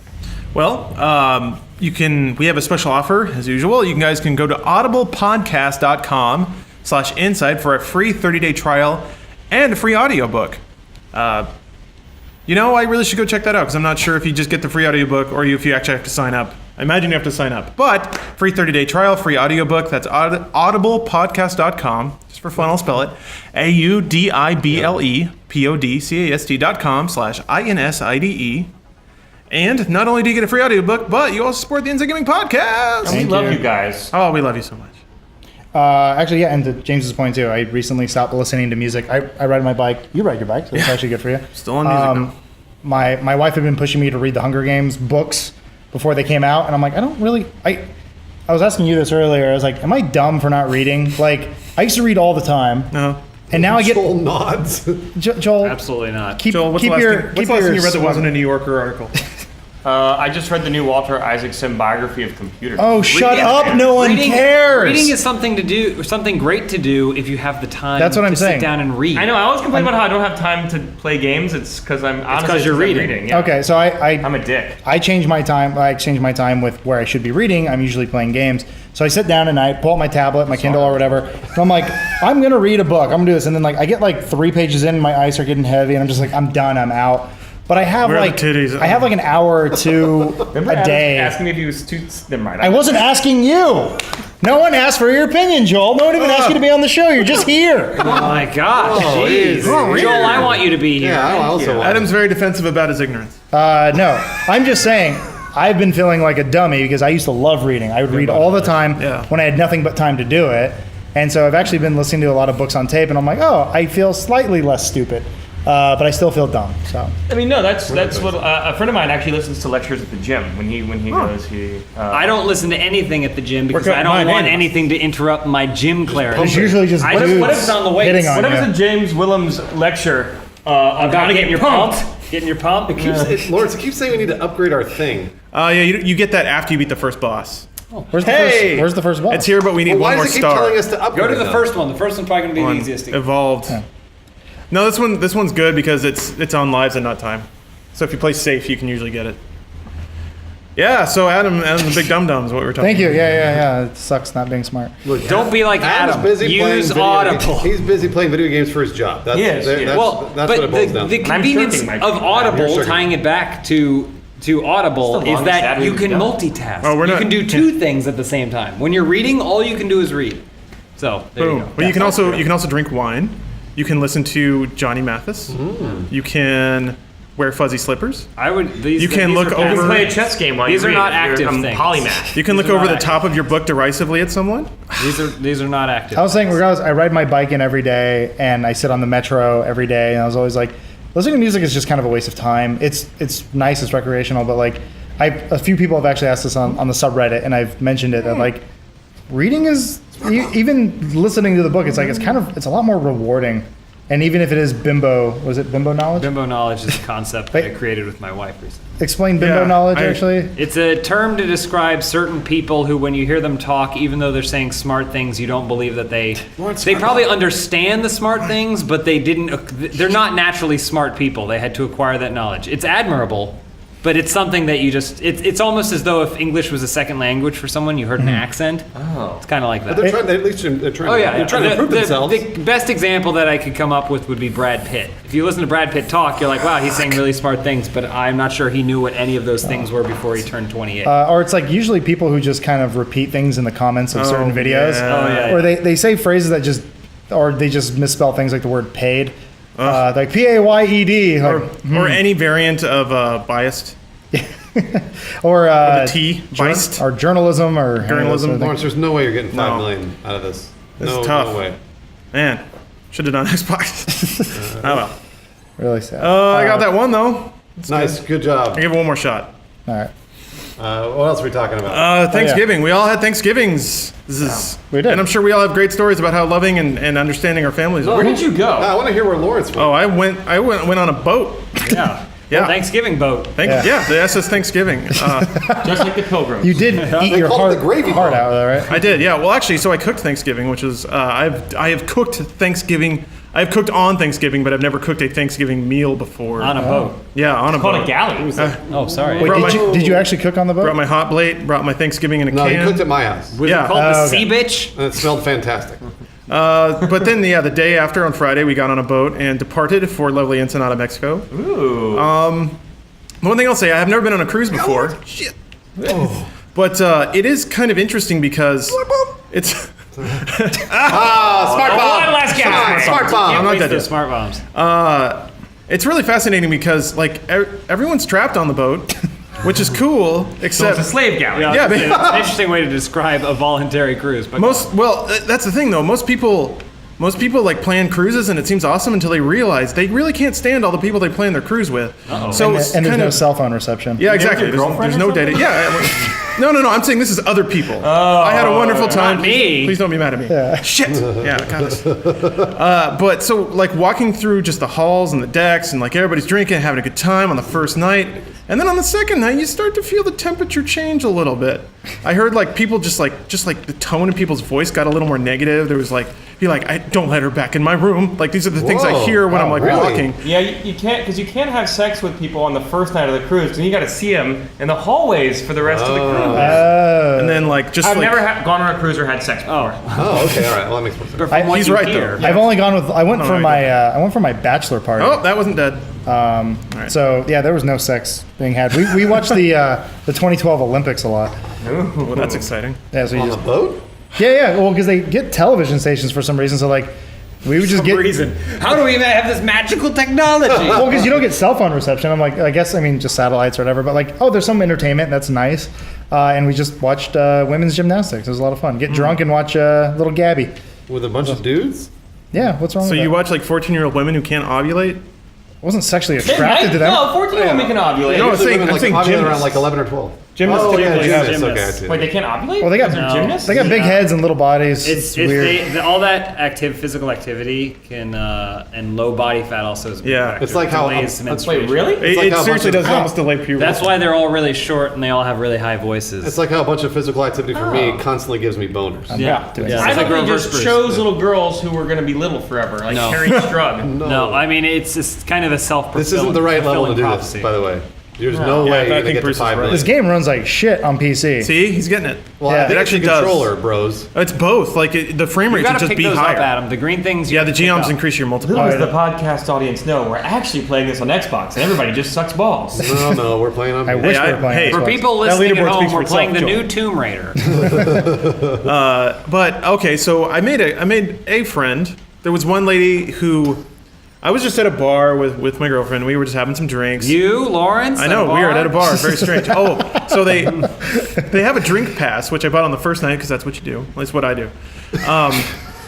Well, we have a special offer as usual. You guys can go to audiblepodcast.com/inside for a free 30-day trial and a free audiobook. I really should go check that out because I'm not sure if you just get the free audiobook or if you actually have to sign up. I imagine you have to sign up. But free 30-day trial, free audiobook, that's audiblepodcast.com. Just for fun, I'll spell it. audiblepodcast.com/INSIDE. And not only do you get a free audiobook, but you also support the Inside Gaming Podcast. We love you guys. Oh, we love you so much. Actually, yeah, and to James's point too, I recently stopped listening to music. I ride my bike. You ride your bike, so it's actually good for you. Still on music now. My wife had been pushing me to read the Hunger Games books before they came out, and I'm like, I don't really. I was asking you this earlier. I was like, am I dumb for not reading? Like, I used to read all the time, and now I get Joel nods. Joel. Absolutely not. Keep, Joel, what's keep the last your thing, keep what's the last thing you your read that wasn't a swag. New Yorker article? I just read the new Walter Isaacson biography of computers. Oh, shut Reading- up! No one cares. Reading is something to do, something great to do if you have the time. That's what I'm to saying. Sit down and read. I know. I always complain about how I don't have time to play games. It's because I'm honestly 'cause you're reading. Yeah. Okay, so I'm a dick. I change my time. I exchange my time with where I should be reading. I'm usually playing games. So I sit down and I pull out my tablet, my Kindle or whatever. And I'm like, I'm gonna read a book. I'm gonna do this, and then like I get like 3 pages in, my eyes are getting heavy, and I'm just like, I'm done. I'm out. But I have Where are the like titties? I have like an hour or two Remember a Adam day. asking me if he was too. Never mind. I wasn't asking you. No one asked for your opinion, Joel. No one even asked you to be on the show. You're just here. Oh my gosh, jeez. easy. Joel, I want you to be here. Yeah, I also want. Adam's very defensive about his ignorance. No, I'm just saying. I've been feeling like a dummy because I used to love reading. I would read all the time Yeah. when I had nothing but time to do it. And so I've actually been listening to a lot of books on tape, and I'm like, oh, I feel slightly less stupid, but I still feel dumb. So I mean, no, that's what a friend of mine actually listens to lectures at the gym when he goes. I don't listen to anything at the gym because Work out I don't mine want anyways. anything to interrupt my gym clarity. it's usually just What if- dudes what if it's on the weights? hitting on What if you. it's a James Willems lecture on how to get your pumped? Getting your pump. Lawrence, it keeps saying we need to upgrade our thing. Yeah, you get that after you beat the first boss. Where's the Hey! first? Where's the first boss? It's here, but we need Well, why one more does it keep star. telling us to upgrade? Go to the though? first one. The first one's probably going to be the easiest. to get. Evolved. No, this one's good because it's on lives and not time. So if you play safe, you can usually get it. Yeah. So Adam's the big dum dums. What we were talking. Thank you. Yeah. It sucks not being smart. Look, Don't be like Adam's Adam. busy playing Use video Audible. games. He's busy playing video games for his job. That's, Yes, that's, yes. Well, that's but what it boils down the to. convenience shirking my- of You're Audible, shirking. tying it back to Audible, It's the is longest that ad you we've can done. multitask. Oh, we're you not- can do 2 things at the same time. When you're reading, all you can do is read. So there you Boom. go. But you can also drink wine. You can listen to Johnny Mathis. You can wear fuzzy slippers. I would. These, You can these look are over- You passive. play a chess game while These you are read. not You're active a things. polymath. You can These look are over not the active. top of your book derisively at someone. These are not active. I was saying, regardless, I ride my bike in every day, and I sit on the metro every day, and I was always like, listening to music is just kind of a waste of time. It's nice, it's recreational, but like, a few people have actually asked this on the subreddit, and I've mentioned it that like, reading is even listening to the book. It's like it's a lot more rewarding And even if it is bimbo, was it bimbo knowledge? Bimbo knowledge is a concept that I created with my wife recently. Explain bimbo Yeah, knowledge, I- actually. It's a term to describe certain people who, when you hear them talk, even though they're saying smart things, you don't believe that they probably understand the smart things, but they're not naturally smart people. They had to acquire that knowledge. It's admirable, but it's something that you just, it's almost as though if English was a second language for someone, you heard an accent. Oh. It's kind of like that. They're trying, at least they're trying, Oh yeah, they're trying to improve themselves. The best example that I could come up with would be Brad Pitt. If you listen to Brad Pitt talk, you're like, wow, he's saying really smart things, but I'm not sure he knew what any of those things were before he turned 28. Or it's like usually people who just kind of repeat things in the comments of certain videos. yeah. Oh, yeah, Or they say phrases that just, or they just misspell things like the word paid. Like P-A-Y-E-D. Like, Or any variant of biased. or The T, biased. or journalism or Journalism. Lawrence, there's no way you're getting $5 No. million out of this. This no, is tough. No way. Man, should have done Xbox. Oh well. Really sad. I got that one though. Nice, good job. I give it one more shot. All right. What else are we talking about? Thanksgiving. We all had Thanksgivings. This is, We did. and I'm sure we all have great stories about how loving and understanding our families Where are. did you go? I want to hear where Lawrence went. Oh, I went on a boat. Yeah. Yeah. Thanksgiving boat. Yeah, the SS Thanksgiving. Just like the Pilgrims. You did eat your call it heart, the gravy heart boat. out, though, right? I did. Yeah. Well, actually, so I cooked Thanksgiving, which is I have cooked Thanksgiving. I've cooked on Thanksgiving, but I've never cooked a Thanksgiving meal before. On a boat. Yeah, on a Called boat. a galley. Oh, sorry. Wait, Brought did you actually cook on the boat? Brought my hot plate. Brought my Thanksgiving in a No, can. he cooked at my house. Was Yeah. it called the okay. Sea Bitch? And it smelled fantastic. But then, the day after on Friday, we got on a boat and departed for lovely Ensenada, Mexico. Ooh. One thing I'll say, I have never been on a cruise before. Shit. But it is kind of interesting because it's. Smart bomb. One last guess. Smart bomb. I'm not Waste dead those yet. smart bombs. It's really fascinating because everyone's trapped on the boat, which is cool, So except it's a slave galley. Yeah, it's but- an interesting way to describe a voluntary cruise. But that's the thing though. Most people like plan cruises and it seems awesome until they realize they really can't stand all the people they plan their cruise with. So it's and there's kind no of cell phone reception. yeah, exactly. your There's, girlfriend there's or no something? data. Yeah. No. I'm saying this is other people. I had a wonderful time. not me. Please don't be mad at me. Shit. Yeah, I got this. But so like walking through just the halls and the decks and like everybody's drinking, having a good time on the first night. And then on the second night, you start to feel the temperature change a little bit. I heard like people just like the tone in people's voice got a little more negative. There was like, I don't let her back in my room. Like these are the things I Whoa. hear when I'm like Really? walking. Yeah, you can't because you can't have sex with people on the first night of the cruise, and you got to see them in the hallways for the rest of the cruise. And then like just I've like never gone on a cruise or had sex before. Oh, okay, all right. Well, that makes more sense. from what he's you right, hear. though. I've only gone with. I went for no, my bachelor party. oh, that wasn't dead. So yeah, there was no sex being had. We watched the 2012 Olympics a lot. Well, that's exciting. Yeah, so you On the just boat? yeah. Well, because they get television stations for some reason. So like, we would just get reason. How do we even have this magical technology? well, because you don't get cell phone reception. I'm like, I guess just satellites or whatever. But like, there's some entertainment. That's nice. And we just watched women's gymnastics. It was a lot of fun. Get drunk and watch little Gabby. With a bunch of dudes? Yeah, what's wrong So with you that? watch like 14-year-old women who can't ovulate? I wasn't sexually attracted to them. No, 14 women can ovulate. No, I'm Usually saying- women, I'm like, saying ovulate around gymnasts. like 11 or 12. Gymnasts Oh, yeah, typically have gymnasts. Okay, I gymnasts. see. Wait, they can't ovulate? Well, they got Because they're gymnasts? They got big heads and little bodies. It's weird. all that physical activity can and low body fat also is a big Yeah. factor. It's like how- Delays wait, menstruation. really? It, like it how a seriously bunch of- does almost delay puberty. That's why they're all really short and they all have really high voices. It's like how a bunch of physical activity for me constantly gives me boners. yeah. doing yeah. that. I It's like thought they reverse just Bruce. chose little girls who were going to be little forever, like No. Carrie Strug. No, I mean it's just kind of a self-fulfilling This isn't the right level to do prophecy. this, by the way. There's no Yeah, way I you're going to think get to Bruce is 5 right. million. This game runs like shit on PC. See, he's getting it. Well, Yeah, I think it it's the actually does. controller, bros. It's both. Like the frame You rate gotta should just pick be those higher. up, Adam. The green things. Yeah, the pick geoms up. increase your Little multiplier. does the podcast audience know, we're actually playing this on Xbox, and everybody just sucks balls. No, we're playing on. I wish we I- were playing. hey, Xbox. For people That listening at leaderboard home, speaks for we're playing the itself, new Tomb Raider. But okay, so I made a friend. There was one lady who I was just at a bar with my girlfriend. We were just having some drinks. You, Lawrence? I know, at a weird bar? at a bar. Very strange. Oh, so they have a drink pass, which I bought on the first night because that's what you do. At least what I do.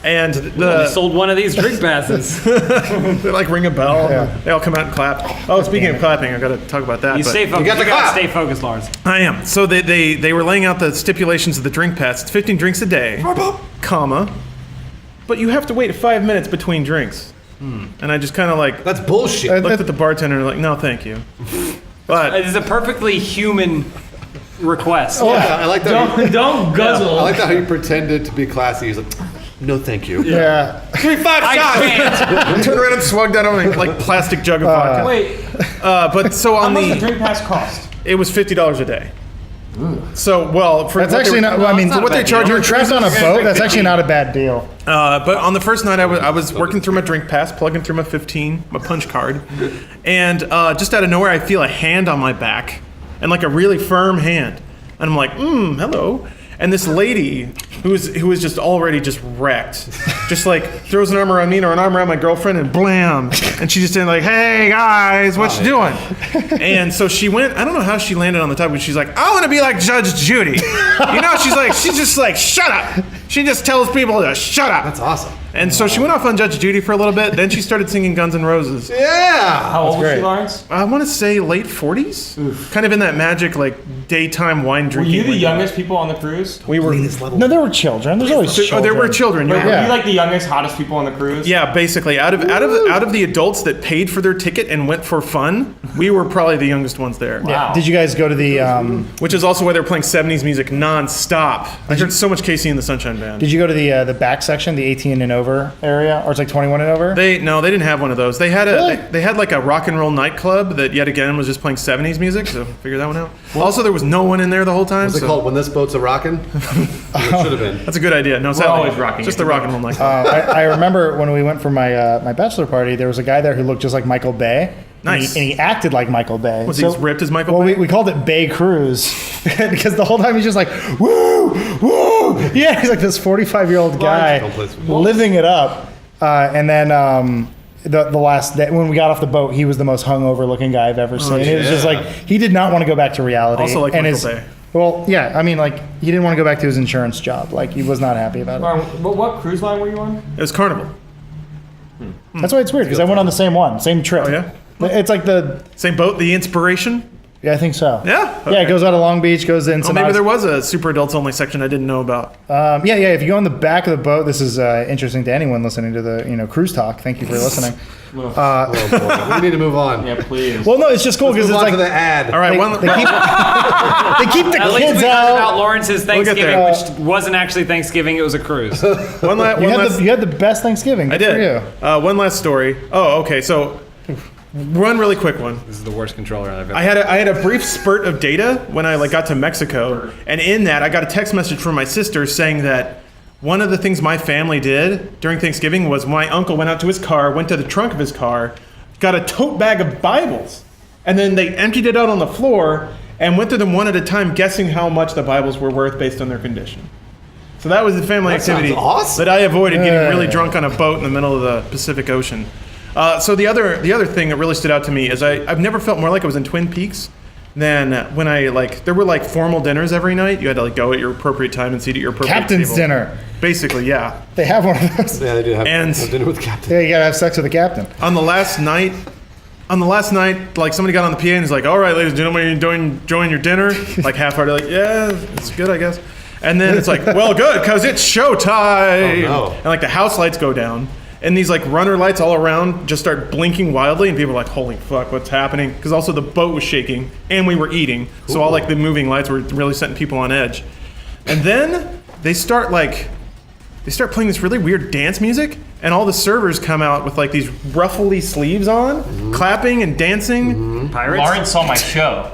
And They the sold one of these drink passes. they like ring a bell. They all come out and clap. Oh, speaking of clapping, I got to talk about that. You but- stay focused. got the You gotta clap. stay focused, Lawrence. I am. So they were laying out the stipulations of the drink pass. It's 15 drinks a day, comma, but you have to wait 5 minutes between drinks. And I just kind of like That's bullshit. looked at the bartender and like, no, thank you. But It's a perfectly human request. Yeah, I like that. Don't guzzle. I like that how you pretended to be classy. He's like, no, thank you. Yeah. 3-5 I can't. Turned around and swagged out on like plastic jug of vodka. Wait, But so how on much the the, drink pass cost? it was $50 a day. So well, for That's what actually they, not. I mean, it's not what a they bad charge deal. you you're trapped on a boat. That's actually not a bad deal. But on the first night, I was working through my drink pass, plugging through my 15, my punch card, and just out of nowhere, I feel a hand on my back, and like a really firm hand, and I'm like, hello. And this lady, who was just already just wrecked, just like throws an arm around me or an arm around my girlfriend, and blam, and she just did like, hey guys, what you doing? And so she went. I don't know how she landed on the top, but she's like, I want to be like Judge Judy. You know, she's just like, shut up. She just tells people to shut up. That's awesome. And so she went off on Judge Judy for a little bit. Then she started singing Guns N' Roses. Yeah. How old was great. she, Lawrence? I want to say late 40s. Kind of in that magic like daytime wine Were drinking. you the window. youngest people on the cruise? We were. No, there were children. There's always children. Oh, there were children. Were Yeah. Yeah. you like the youngest, hottest people on the cruise? Yeah, basically, out of the adults that paid for their ticket and went for fun, we were probably the youngest ones there. Wow. Did you guys go to the? Which is also why they were playing 70s music non-stop. I heard so much Casey and the Sunshine Band. Did you go to the back section, the 18 and over area, or it's like 21 and over? They didn't have one of those. They had Really? they had like a rock and roll nightclub that yet again was just playing 70s music. So figure that one out. Also, there was no one in there the whole time. What's it so called? When this boat's a rockin'? It should have been. That's a good idea. No, sadly, always rocking just it the rock and roll nightclub. I remember when we went for my bachelor party, there was a guy there who looked just like Michael Bay. Nice. And he acted like Michael Bay. Was he as ripped as Michael Well, Bay? we called it Bay Cruise because the whole time he's just like, woo, woo. Yeah, he's like this 45-year-old guy Don't play some- living it up. And then the last day, when we got off the boat, he was the most hungover looking guy I've ever seen. It was just yeah. like, he did not want to go back to reality. Also like and Michael Bay. Well, yeah, I mean, like, he didn't want to go back to his insurance job. Like, he was not happy about it. What cruise line were you on? It was Carnival. That's why it's weird, because I went on the same one, same trip. Oh, yeah? It's like Same boat, the Inspiration. yeah, I think so. Yeah. Yeah, it goes out of Long Beach, goes in. Oh, maybe there was a super adults only section I didn't know about. Yeah. If you go on the back of the boat, this is interesting to anyone listening to the cruise talk. Thank you for listening. Oh, boy. We need to move on. Yeah, please. Well, no, it's just cool because Move it's on like to the ad. All right, they, one. they keep they keep the At least kids we heard about out. Lawrence's get Thanksgiving, there. which wasn't actually Thanksgiving; it was a cruise. one You last. had the best Thanksgiving. I Good did. For you. One last story. Oh, okay. So, one really quick one. This is the worst controller I've ever. I had a brief spurt of data when I got to Mexico, and in that I got a text message from my sister saying that one of the things my family did during Thanksgiving was my uncle went out to his car, went to the trunk of his car, got a tote bag of Bibles, and then they emptied it out on the floor and went through them one at a time, guessing how much the Bibles were worth based on their condition. So that was the family That sounds activity awesome. that I avoided getting really Yeah. drunk on a boat in the middle of the Pacific Ocean. So the other thing that really stood out to me is I've never felt more like I was in Twin Peaks than when there were like formal dinners every night. You had to go at your appropriate time and seat at your appropriate Captain's table. dinner. Basically, yeah. They have one of those. Yeah, they do have And- have dinner with Captain. Yeah, you gotta have sex with the captain. On the last night, like somebody got on the PA and was like, "All right, ladies and gentlemen, you enjoying your dinner?" Like half-hearted, like, "Yeah, it's good, I guess." And then it's like, "Well, good, cause it's showtime." Oh, no. And like the house lights go down, and these like runner lights all around just start blinking wildly, and people are like, "Holy fuck, what's happening?" Because also the boat was shaking, and we were eating, so all like the moving lights were really setting people on edge. And then they start playing this really weird dance music, and all the servers come out with like these ruffly sleeves on, clapping and dancing. Pirates. Lawrence saw my show.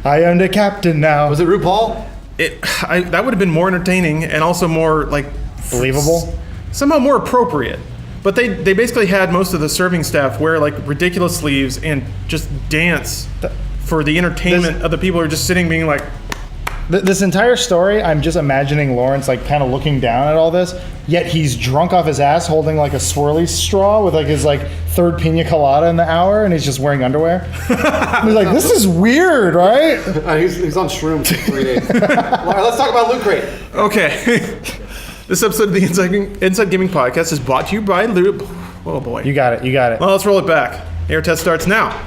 I am the captain now. Was it RuPaul? That would have been more entertaining and also more like Believable? somehow more appropriate. But they basically had most of the serving staff wear like ridiculous sleeves and just dance for the entertainment of the people who are just sitting being like, This entire story, I'm just imagining Lawrence like kind of looking down at all this, yet he's drunk off his ass holding like a swirly straw with like his like third pina colada in the hour, and he's just wearing underwear. And he's like, this is weird, right? He's on shrooms for 3 days. All right, let's talk about Loot Crate. okay. This episode of the Inside Gaming Podcast is brought to you by Loot. Oh boy. You got it. Well, let's roll it back. Air test starts now.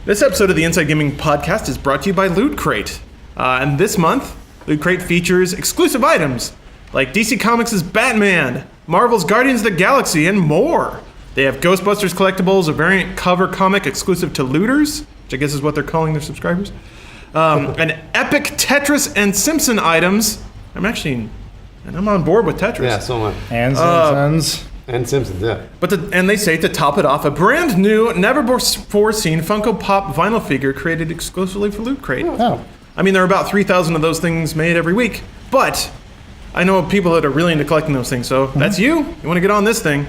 This episode of the Inside Gaming Podcast is brought to you by Loot Crate. And this month, Loot Crate features exclusive items like DC Comics' Batman, Marvel's Guardians of the Galaxy, and more. They have Ghostbusters collectibles, a variant cover comic exclusive to looters, which I guess is what they're calling their subscribers. An epic Tetris and Simpson items. I'm on board with Tetris. Yeah, so much. And Simpsons. And Simpsons, yeah. And they say to top it off, a brand new, never before seen Funko Pop vinyl figure created exclusively for Loot Crate. Oh. I mean, there are about 3,000 of those things made every week, but I know people that are really into collecting those things. So that's you. You want to get on this thing?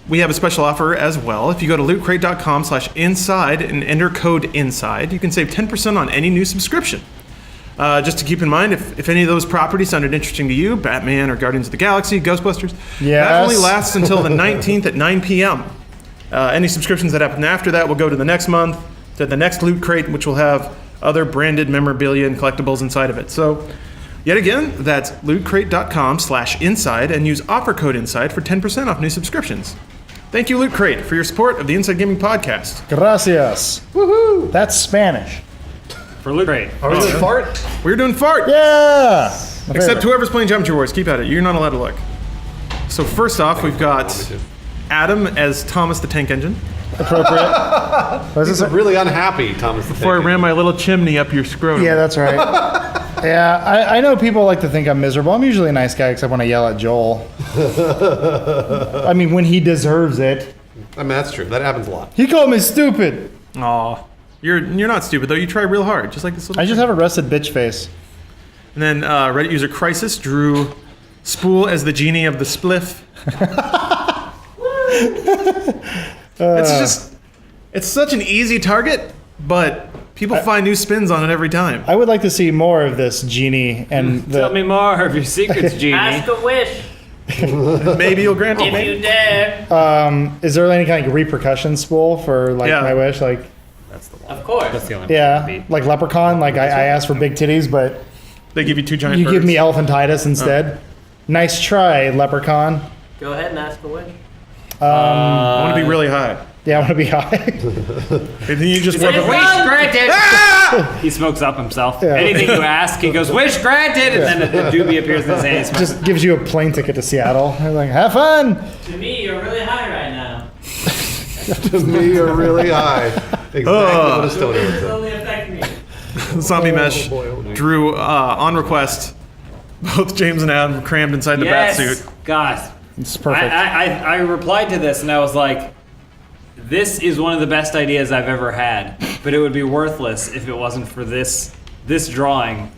We have a special offer as well. If you go to lootcrate.com/inside and enter code INSIDE, you can save 10% on any new subscription. Just to keep in mind, if any of those properties sounded interesting to you, Batman or Guardians of the Galaxy, Ghostbusters, that only lasts until the 19th at 9 p.m. Any subscriptions that happen after that will go to the next month, to the next Loot Crate, which will have other branded memorabilia and collectibles inside of it. So, yet again, that's lootcrate.com/inside and use offer code INSIDE for 10% off new subscriptions. Thank you, Loot Crate, for your support of the Inside Gaming Podcast. Gracias. Woohoo! That's Spanish. For Loot Crate. Are we doing fart? We're doing fart! Yeah! My Except favorite. whoever's playing Geometry Wars, keep at it. You're not allowed to look. So first off, we've got Adam as Thomas the Tank Engine. Appropriate. What is He's this? really unhappy, Thomas the Before I Tank ran my little chimney up your scrotum. Yeah, that's right. Yeah, I know people like to think I'm miserable. I'm usually a nice guy, except when I yell at Joel. I mean, when he deserves it. I mean, that's true. That happens a lot. He called me stupid. Aw. You're not stupid, though. You try real hard, just like this little I just have a rusted bitch face. And then Reddit user Crisis drew Spool as the genie of the spliff. It's such an easy target, but people find new spins on it every time. I would like to see more of this genie and Tell me more of your secrets, Genie. Ask a wish Maybe you'll grant if it. you dare. Is there any kind of repercussion spool for like Yeah. my wish? Like, Of course. That's the only yeah, beat. like Leprechaun. Like I asked for big titties, but They give you 2 giant you birds. give me elephantitis instead. Nice try, Leprechaun. Go ahead and ask a wish. I want to be really high. Yeah, I want to be high. And then you just work Wish up. granted. He smokes up himself. Yeah. Anything you ask, he goes, wish granted, and then a doobie appears in his hand. He smokes. Just gives you a plane ticket to Seattle. They're like, have fun. To me, you're really high right now. To me, you're really high. Exactly what a stoner would It's say. only affecting me. Zombie Mesh boy, oh boy. drew on request. Both James and Adam crammed inside the bat suit. Gosh. It's perfect. I replied to this and I was like, this is one of the best ideas I've ever had, but it would be worthless if it wasn't for this drawing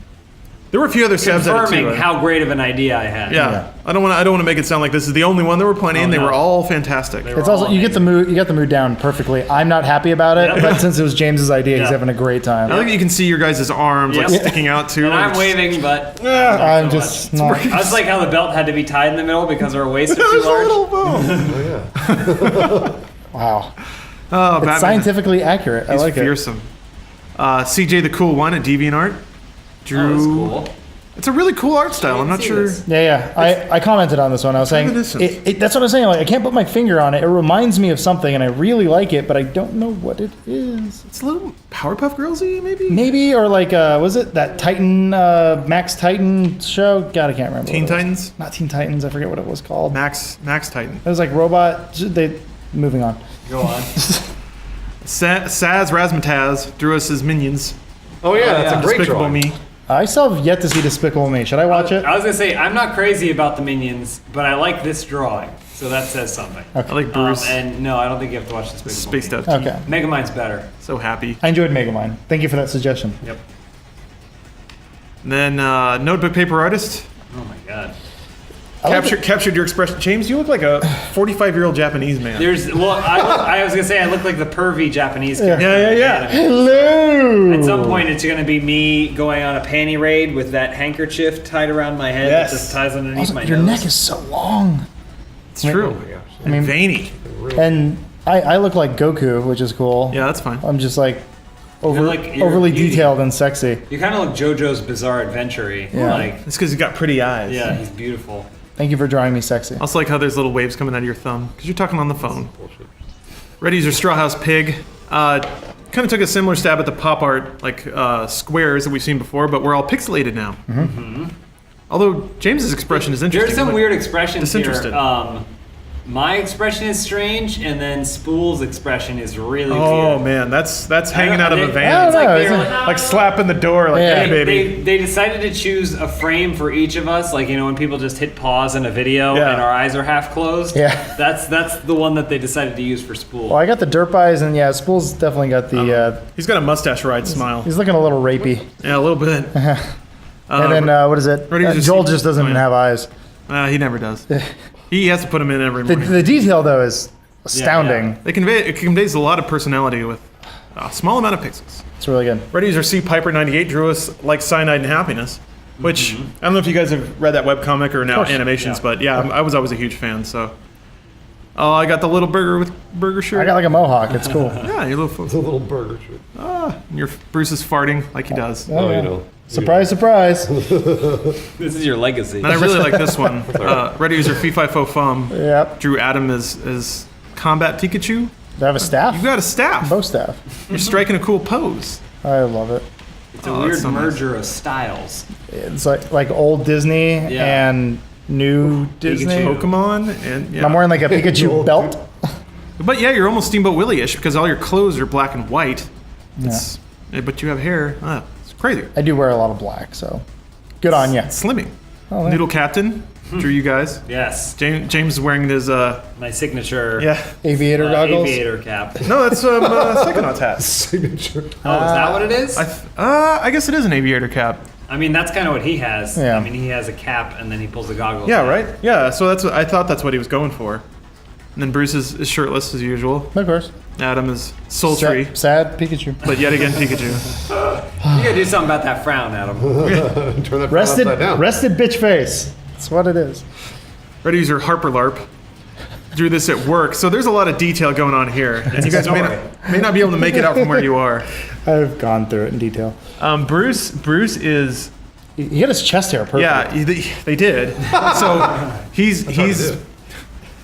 There were a few other stabs at it confirming too. how great of an idea I had. Yeah. I don't want to make it sound like this is the only one. There were plenty, and they no. were all fantastic. It's also you get the mood. You got the mood down perfectly. I'm not happy about it, Yeah. but since it was James's idea, he's Yeah. having a great time. I think you can see your guys' arms like Yeah. sticking out too. And I'm It's- waving, but I'm so just not. I was like how the belt had to be tied in the middle because our waists are too There's a large. little bow. Wow, Oh, it's Batman. scientifically accurate. I He's like it. fearsome. CJ the Cool One at DeviantArt drew. Oh, that's cool. It's a really cool art style. I'm not see sure. this. Yeah. I commented on this one. I was saying Reminiscent. that's what I was saying. Like I can't put my finger on it. It reminds me of something, and I really like it, but I don't know what it is. It's a little Powerpuff Girls-y, maybe. Maybe or like was it that Titan Max Titan show? God, I can't remember. Teen what it was. Titans. Not Teen Titans. I forget what it was called. Max Titan. It was like robot. Moving on. Go on. Saz Razmataz drew us his minions. Oh yeah, that's yeah. a great Despicable drawing. Me. I still have yet to see Despicable Me. Should I watch it? I was gonna say I'm not crazy about the Minions, but I like this drawing, so that says something. I like Bruce. And no, I don't think you have to watch this. Spaced out. Okay. Megamind's better. So happy. I enjoyed Megamind. Thank you for that suggestion. Yep. And then Notebook Paper Artist Oh my god. captured your expression. James, you look like a 45-year-old Japanese man. I was gonna say I look like the pervy Japanese character. Yeah. Hello. At some point, it's gonna be me going on a panty raid with that handkerchief tied around my head Yes. that just ties underneath Also, my your nose. neck is so long. It's true. And mean- veiny. And I look like Goku, which is cool. Yeah, that's fine. I'm just like you're overly beauty. detailed and sexy. You kind of look JoJo's Bizarre Adventure-y. Yeah. Like, It's because he's got pretty eyes. yeah, he's beautiful. Thank you for drawing me sexy. I also like how there's little waves coming out of your thumb because you're talking on the phone. Red user Strawhouse Pig kind of took a similar stab at the pop art like squares that we've seen before, but we're all pixelated now. Although James's expression is interesting. There's some like- weird expressions Disinterested. here. My expression is strange, and then Spool's expression is really Oh weird. man, that's hanging I out of don't a know, van. It's like No, they it's were Like slapping the door, like, Yeah. hey baby. They decided to choose a frame for each of us, like when people just hit pause in a video Yeah. and our eyes are half closed. Yeah. That's the one that they decided to use for Spool. Well, I got the derp eyes, and yeah, Spool's definitely got the. He's got a mustache ride smile. He's looking a little rapey. Yeah, a little bit. And then what is it? Ready to Joel see- just doesn't even have eyes. He never does. He has to put them in every The, morning. the detail though is astounding. It conveys a lot of personality with a small amount of pixels. It's really good. Red User C Piper 98 drew us like Cyanide and Happiness, which I don't know if you guys have read that webcomic or now course. animations, Yeah. but yeah, I was always a huge fan. So, oh, I got the little burger with burger shirt. I got like a mohawk. It's cool. yeah, your little It's a little burger shit. your Bruce is farting like he does. Oh, yeah. You know. Surprise, surprise. This is your legacy. And I really like this one. Red User Fee-Fi-Fo Fum Yep. drew Adam as Combat Pikachu. Do I have a staff? You got a staff. Bow staff. You're striking a cool pose. I love it. It's a Oh, weird that's so nice. merger of styles. It's like old Disney Yeah. and new Disney. Pokemon and yeah. I'm wearing like a Pikachu belt. But yeah, you're almost Steamboat Willie-ish because all your clothes are black and white. But you have hair. It's crazy. I do wear a lot of black, so good on you. Slimming. Oh, yeah. Noodle Captain drew you guys. Yes, James is wearing his my signature Aviator goggles. aviator cap. No, that's Psychonauts hat. Signature. Oh, is that what it is? I guess it is an aviator cap. I mean, that's kind of what he has. Yeah. I mean, he has a cap and then he pulls the goggles. Yeah, down. right. Yeah, so I thought that's what he was going for. And then Bruce is shirtless as usual. Of course. Adam is sultry, Sad Pikachu. but yet again Pikachu. You gotta do something about that frown, Adam. Turn that Rested, upside down. rested bitch face. That's what it is. Red User Harper LARP drew this at work, so there's a lot of detail going on here, and you guys may not be able to make it out from where you are. I've gone through it in detail. Bruce is He hit his chest hair perfect. yeah, they did. So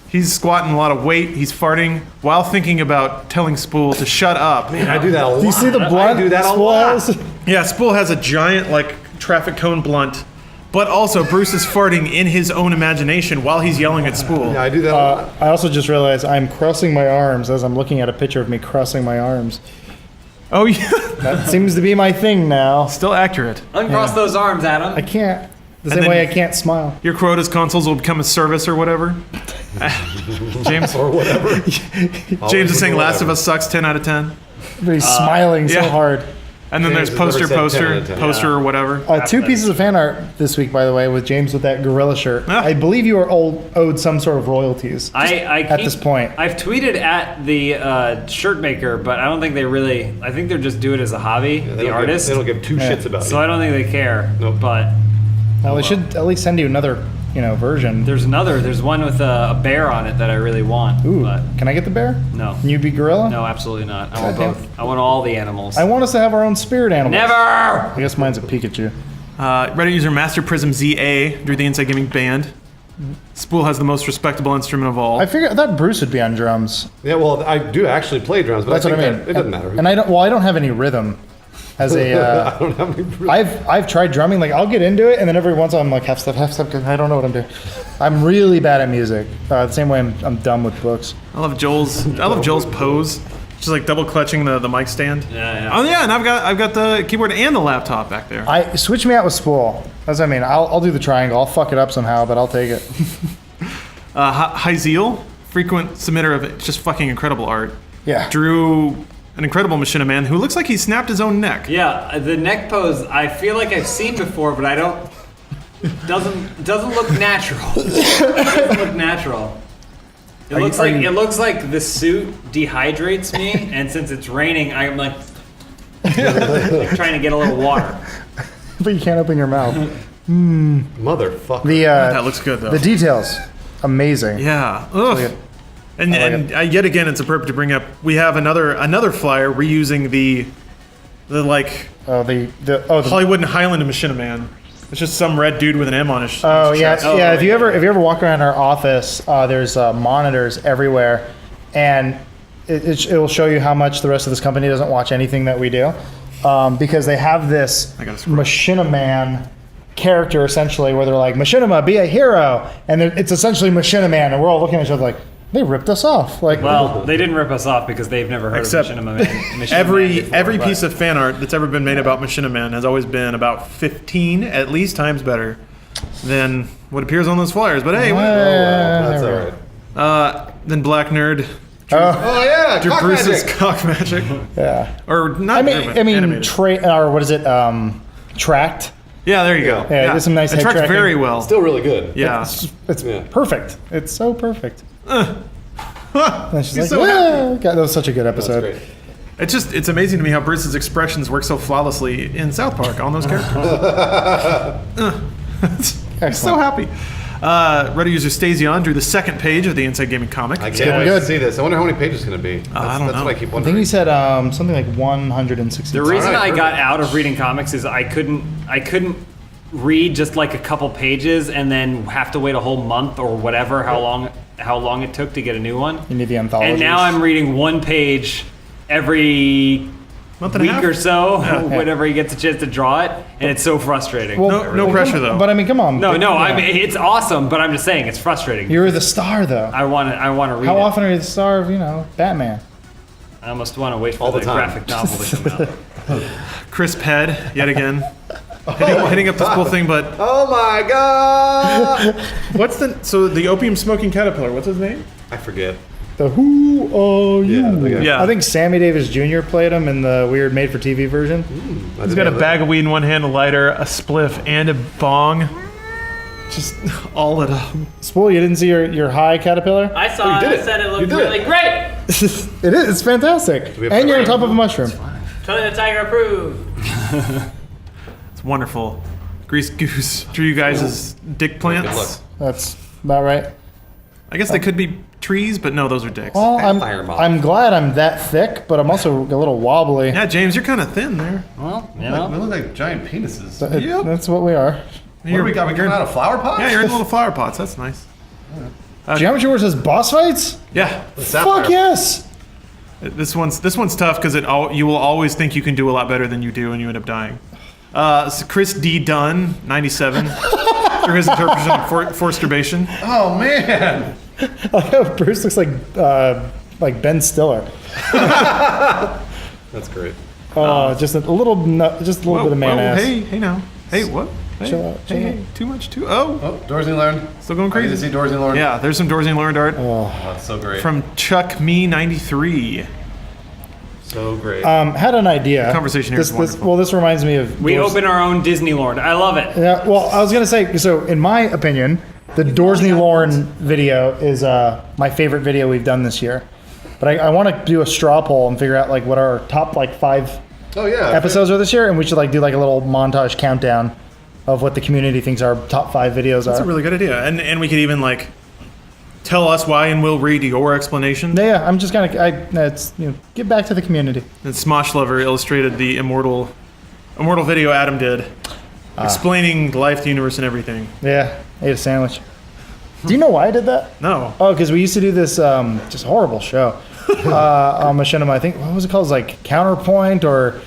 he's squatting a lot of weight. He's farting while thinking about telling Spool to shut up. Man, I do that a lot. Do you see the blunt? I do that a Spool lot. has? Yeah, Spool has a giant like traffic cone blunt, but also Bruce is farting in his own imagination while he's yelling at Spool. Yeah, I do that a lot. I also just realized I'm crossing my arms as I'm looking at a picture of me crossing my arms. Oh yeah, That seems to be my thing now. still accurate. Uncross those arms, Adam. I can't. The And same way I then- can't smile. Your quotas consoles will become a service or whatever. James Or whatever. James is saying Last of Us sucks 10 out of 10. But he's smiling so yeah. hard. And then James there's has never poster said 10 out of 10. poster or whatever. Two pieces of fan art this week, by the way, with James with that gorilla shirt. Ah. I believe you are owed some sort of royalties. I at this point. I've tweeted at the shirt maker, but I don't think they really. I think they're just do it as a hobby. The artist. They don't give two shits about So it. I don't think they care. Nope. But Well, they should at least send you another, version. there's one with a bear on it that I really want. Ooh, But can I get the bear? no. Can you be gorilla? No, absolutely not. I want Goddamn. both. I want all the animals. I want us to have our own spirit animal. Never. I guess mine's a Pikachu. Reddit user Master Prism ZA drew the Inside Gaming Band. Spool has the most respectable instrument of all. I thought Bruce would be on drums. Yeah, well, I do actually play drums, but That's I what I think mean. that it doesn't matter. And I don't have any rhythm. As a, I don't have any. I've tried drumming. Like I'll get into it, and then every once I'm like half step, because I don't know what I'm doing. I'm really bad at music. The same way I'm dumb with books. I love Joel's pose. Just like double clutching the mic stand. Yeah. Oh yeah, and I've got the keyboard and the laptop back there. I switch me out with Spool. That's what I mean. I'll do the triangle. I'll fuck it up somehow, but I'll take it. Hyzeal, frequent submitter of just fucking incredible art, Yeah. drew an incredible Machinima Man who looks like he snapped his own neck. Yeah, the neck pose I feel like I've seen before, but I don't. Doesn't look natural. Doesn't look natural. It looks like the suit dehydrates me, and since it's raining, I'm like trying to get a little water. But you can't open your mouth. Motherfucker. That looks good though. The details, amazing. Yeah. Ugh. And yet again, it's appropriate to bring up. We have another flyer reusing the Hollywood and Highland Machinima Man. It's just some red dude with an M on his. Oh his yeah, chest. yeah. If you ever walk around our office, there's monitors everywhere, and it will show you how much the rest of this company doesn't watch anything that we do, because they have this I gotta scroll. Machinima Man character essentially, where they're like, Machinima, be a hero, and it's essentially Machinima Man, and we're all looking at each other like, They ripped us off. Like, Well, they didn't rip us off because they've never heard Except of Machinima Man. Machinima Man Every before, but- piece of fan art that's ever been made about Machinima Man has always been about 15 at least times better than what appears on those flyers. But hey, That's there all we right. go. then Black Nerd Oh yeah, drew cock Bruce's magic. cock magic, Yeah. or not? I mean, animated. or what is it? Tracked. Yeah, there you go. Yeah, there's some nice It head tracks tracking. very well. Still really good. Yeah. It's Yeah. perfect. It's so perfect. And she's He's like, so yeah. God, that was such a good That's episode. great. It's amazing to me how Bruce's expressions work so flawlessly in South Park on those characters. He's so happy. Reddit user Stasion drew the second page of the Inside Gaming comic. I getting can't wait good. to see this. I wonder how many pages it's going to be. I don't That's know. what I keep I wondering. think he said something like 160. The reason Alright, I got perfect. out of reading comics is I couldn't read just like a couple pages and then have to wait a whole month or whatever how long it took to get a new one. You need the anthology. And now I'm reading one page every Month and a week half? or so, whenever he gets a chance to draw it, and it's so frustrating. No pressure though. But I mean, come on. no, Yeah. I mean it's awesome, but I'm just saying it's frustrating. You're the star, though. I want to read How it. often are you the star of, Batman? I almost want to wait for All the the time. graphic novel to come out. Crisp head yet again. hitting up this cool thing, but Oh my god! what's the opium smoking caterpillar? What's his name? I forget. The Who Are You? Yeah, okay. Yeah. I think Sammy Davis Jr. played him in the weird made-for-TV version. He's got a bag of weed in one hand, a lighter, a spliff, and a bong. Just all it up. Spool, you didn't see your high caterpillar? I saw you it. did I it. said it You looked did really it. great. It is. It's fantastic. we have And you're on time? top of a mushroom. Tony the Tiger approved. It's wonderful. Grease Goose drew you guys' dick plants. Good luck. That's about right. I guess they could be trees, but no, those are dicks. Well, Vampire moth. I'm glad I'm that thick, but I'm also a little wobbly. Yeah, James, you're kind of thin there. Well, you know. look like giant penises. It- That's what we are. What do we got? We coming out of flower pots? Yeah, you're in little flower pots. That's nice. Geometry Wars has boss fights? Yeah, Fuck yes! this one's tough because you will always think you can do a lot better than you do, and you end up dying. So Chris D. Dunn, 97, for his interpretation of forsturbation. Oh man! Bruce looks like Ben Stiller. That's great. Just a little bit of man ass. Hey now. Hey, what? Hey, Chill out, chill hey, too much, Oh, Oh, Dorsey Learn. still going I need to crazy. see Dorsey Learn. Yeah, there's some Dorsey Learned art Oh, that's so great. from Chuck Me 93. So great. Had an idea. Conversation here is wonderful. Well, this reminds me of. We open our own Disney Lord. I love it. Yeah, well, I was gonna say. So, in my opinion, the Dorsey Lorne video is my favorite video we've done this year. But I want to do a straw poll and figure out like what our top 5 oh yeah. episodes are this year, and we should do a little montage countdown of what the community thinks our top 5 videos That's are. a really good idea. And we could even tell us why, and we'll read your explanation. Yeah, I'm just gonna. Get back to the community. And Smosh Lover illustrated the immortal video Adam did, explaining life, the universe, and everything. Yeah, ate a sandwich. Do you know why I did that? No. Oh, because we used to do this just horrible show on Machinima. I think what was it called? It was like Counterpoint or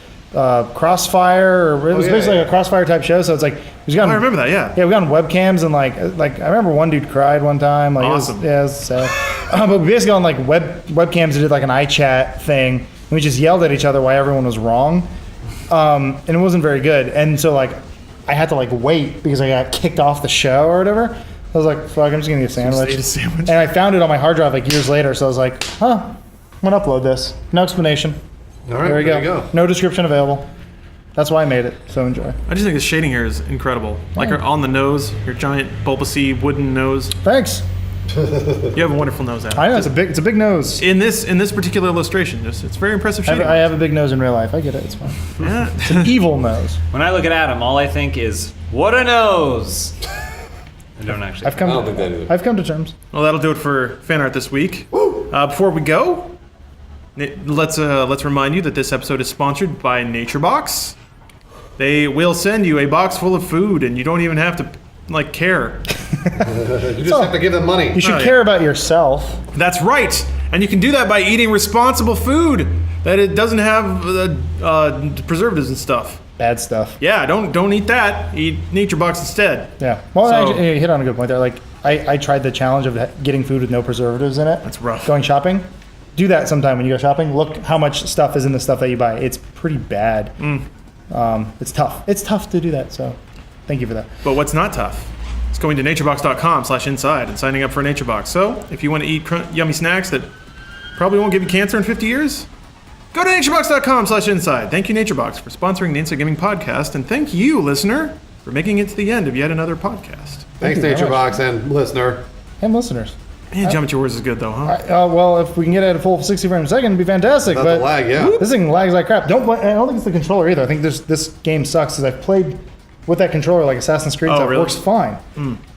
Crossfire, or it was yeah, basically yeah. a Crossfire type show. So it's like we've got I remember that, yeah. yeah, we got on webcams and like I remember one dude cried one time. Like Awesome. it was sad. But we basically on webcams we did an iChat thing. And we just yelled at each other why everyone was wrong, and it wasn't very good. And so I had to wait because I got kicked off the show or whatever. I was like, fuck, I'm just gonna eat a sandwich. ate a sandwich. And I found it on my hard drive years later, so I was like, I'm gonna upload this. No explanation. All right, There we there go. you go. No description available. That's why I made it. So enjoy. I just think the shading here is incredible. On the nose, your giant bulbousy wooden nose. Thanks. You have a wonderful nose, Adam. I know it's a big nose. In this particular illustration, it's very impressive shading. I have a big nose in real life. I get it. It's fine. Yeah. Evil nose. When I look at Adam, all I think is, what a nose! I don't actually. I've come. I don't think that either. I've come to terms. Well, that'll do it for fan art this week. Before we go, let's remind you that this episode is sponsored by NatureBox. They will send you a box full of food, and you don't even have to care. You just have to give them money. You should Oh, yeah. care about yourself. That's right, and you can do that by eating responsible food that it doesn't have preservatives and stuff. Bad stuff. Yeah, don't eat that. Eat NatureBox instead. Yeah. Well, So- actually, you hit on a good point there. I tried the challenge of getting food with no preservatives in it. That's rough. Going shopping. Do that sometime when you go shopping. Look how much stuff is in the stuff that you buy. It's pretty bad. It's tough. It's tough to do that. So thank you for that. But what's not tough? It's going to naturebox.com/inside and signing up for NatureBox. So if you want to eat yummy snacks that probably won't give you cancer in 50 years, go to naturebox.com/inside. Thank you, NatureBox, for sponsoring the Inside Gaming Podcast. And thank you, listener, for making it to the end of yet another podcast. Thanks, you very NatureBox and listener. And listeners. Man, Geometry Wars is good, though, huh? Well, if we can get it at a full 60 frames a second, it'd be fantastic. Not but the lag, yeah. This thing lags like crap. I don't think it's the controller either. I think this game sucks because I've played with that controller like Assassin's Creed. Oh, Stuff. It really? works fine.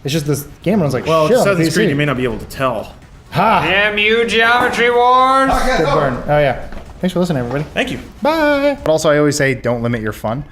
It's just this game runs like Well, shit on Assassin's PC. Creed, you may not be able to tell. Ha! Damn you, Geometry Wars! Good burn. Oh yeah. Thanks for listening, everybody. Thank you. Bye. But also, I always say don't limit your fun.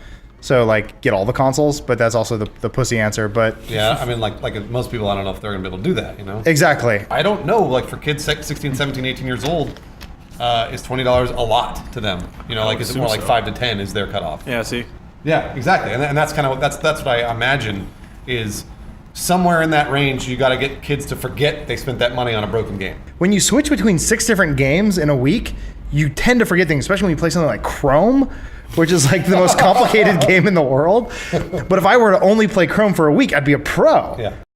So like get all the consoles, but that's also the pussy answer. But Yeah, I mean, like most people, I don't know if they're going to be able to do that, you know? exactly. I don't know, like for kids 16, 17, 18 years old, is $20 a lot to them? You know, like is it more assume like so. 5 to 10 is their cutoff? Yeah, see? Yeah, exactly. And that's kind of that's what I imagine is somewhere in that range. You got to get kids to forget they spent that money on a broken game. When you switch between 6 different games in a week, you tend to forget things, especially when you play something like Chrome, which is like the most complicated game in the world. But if I were to only play Chrome for a week, I'd be a pro. Yeah.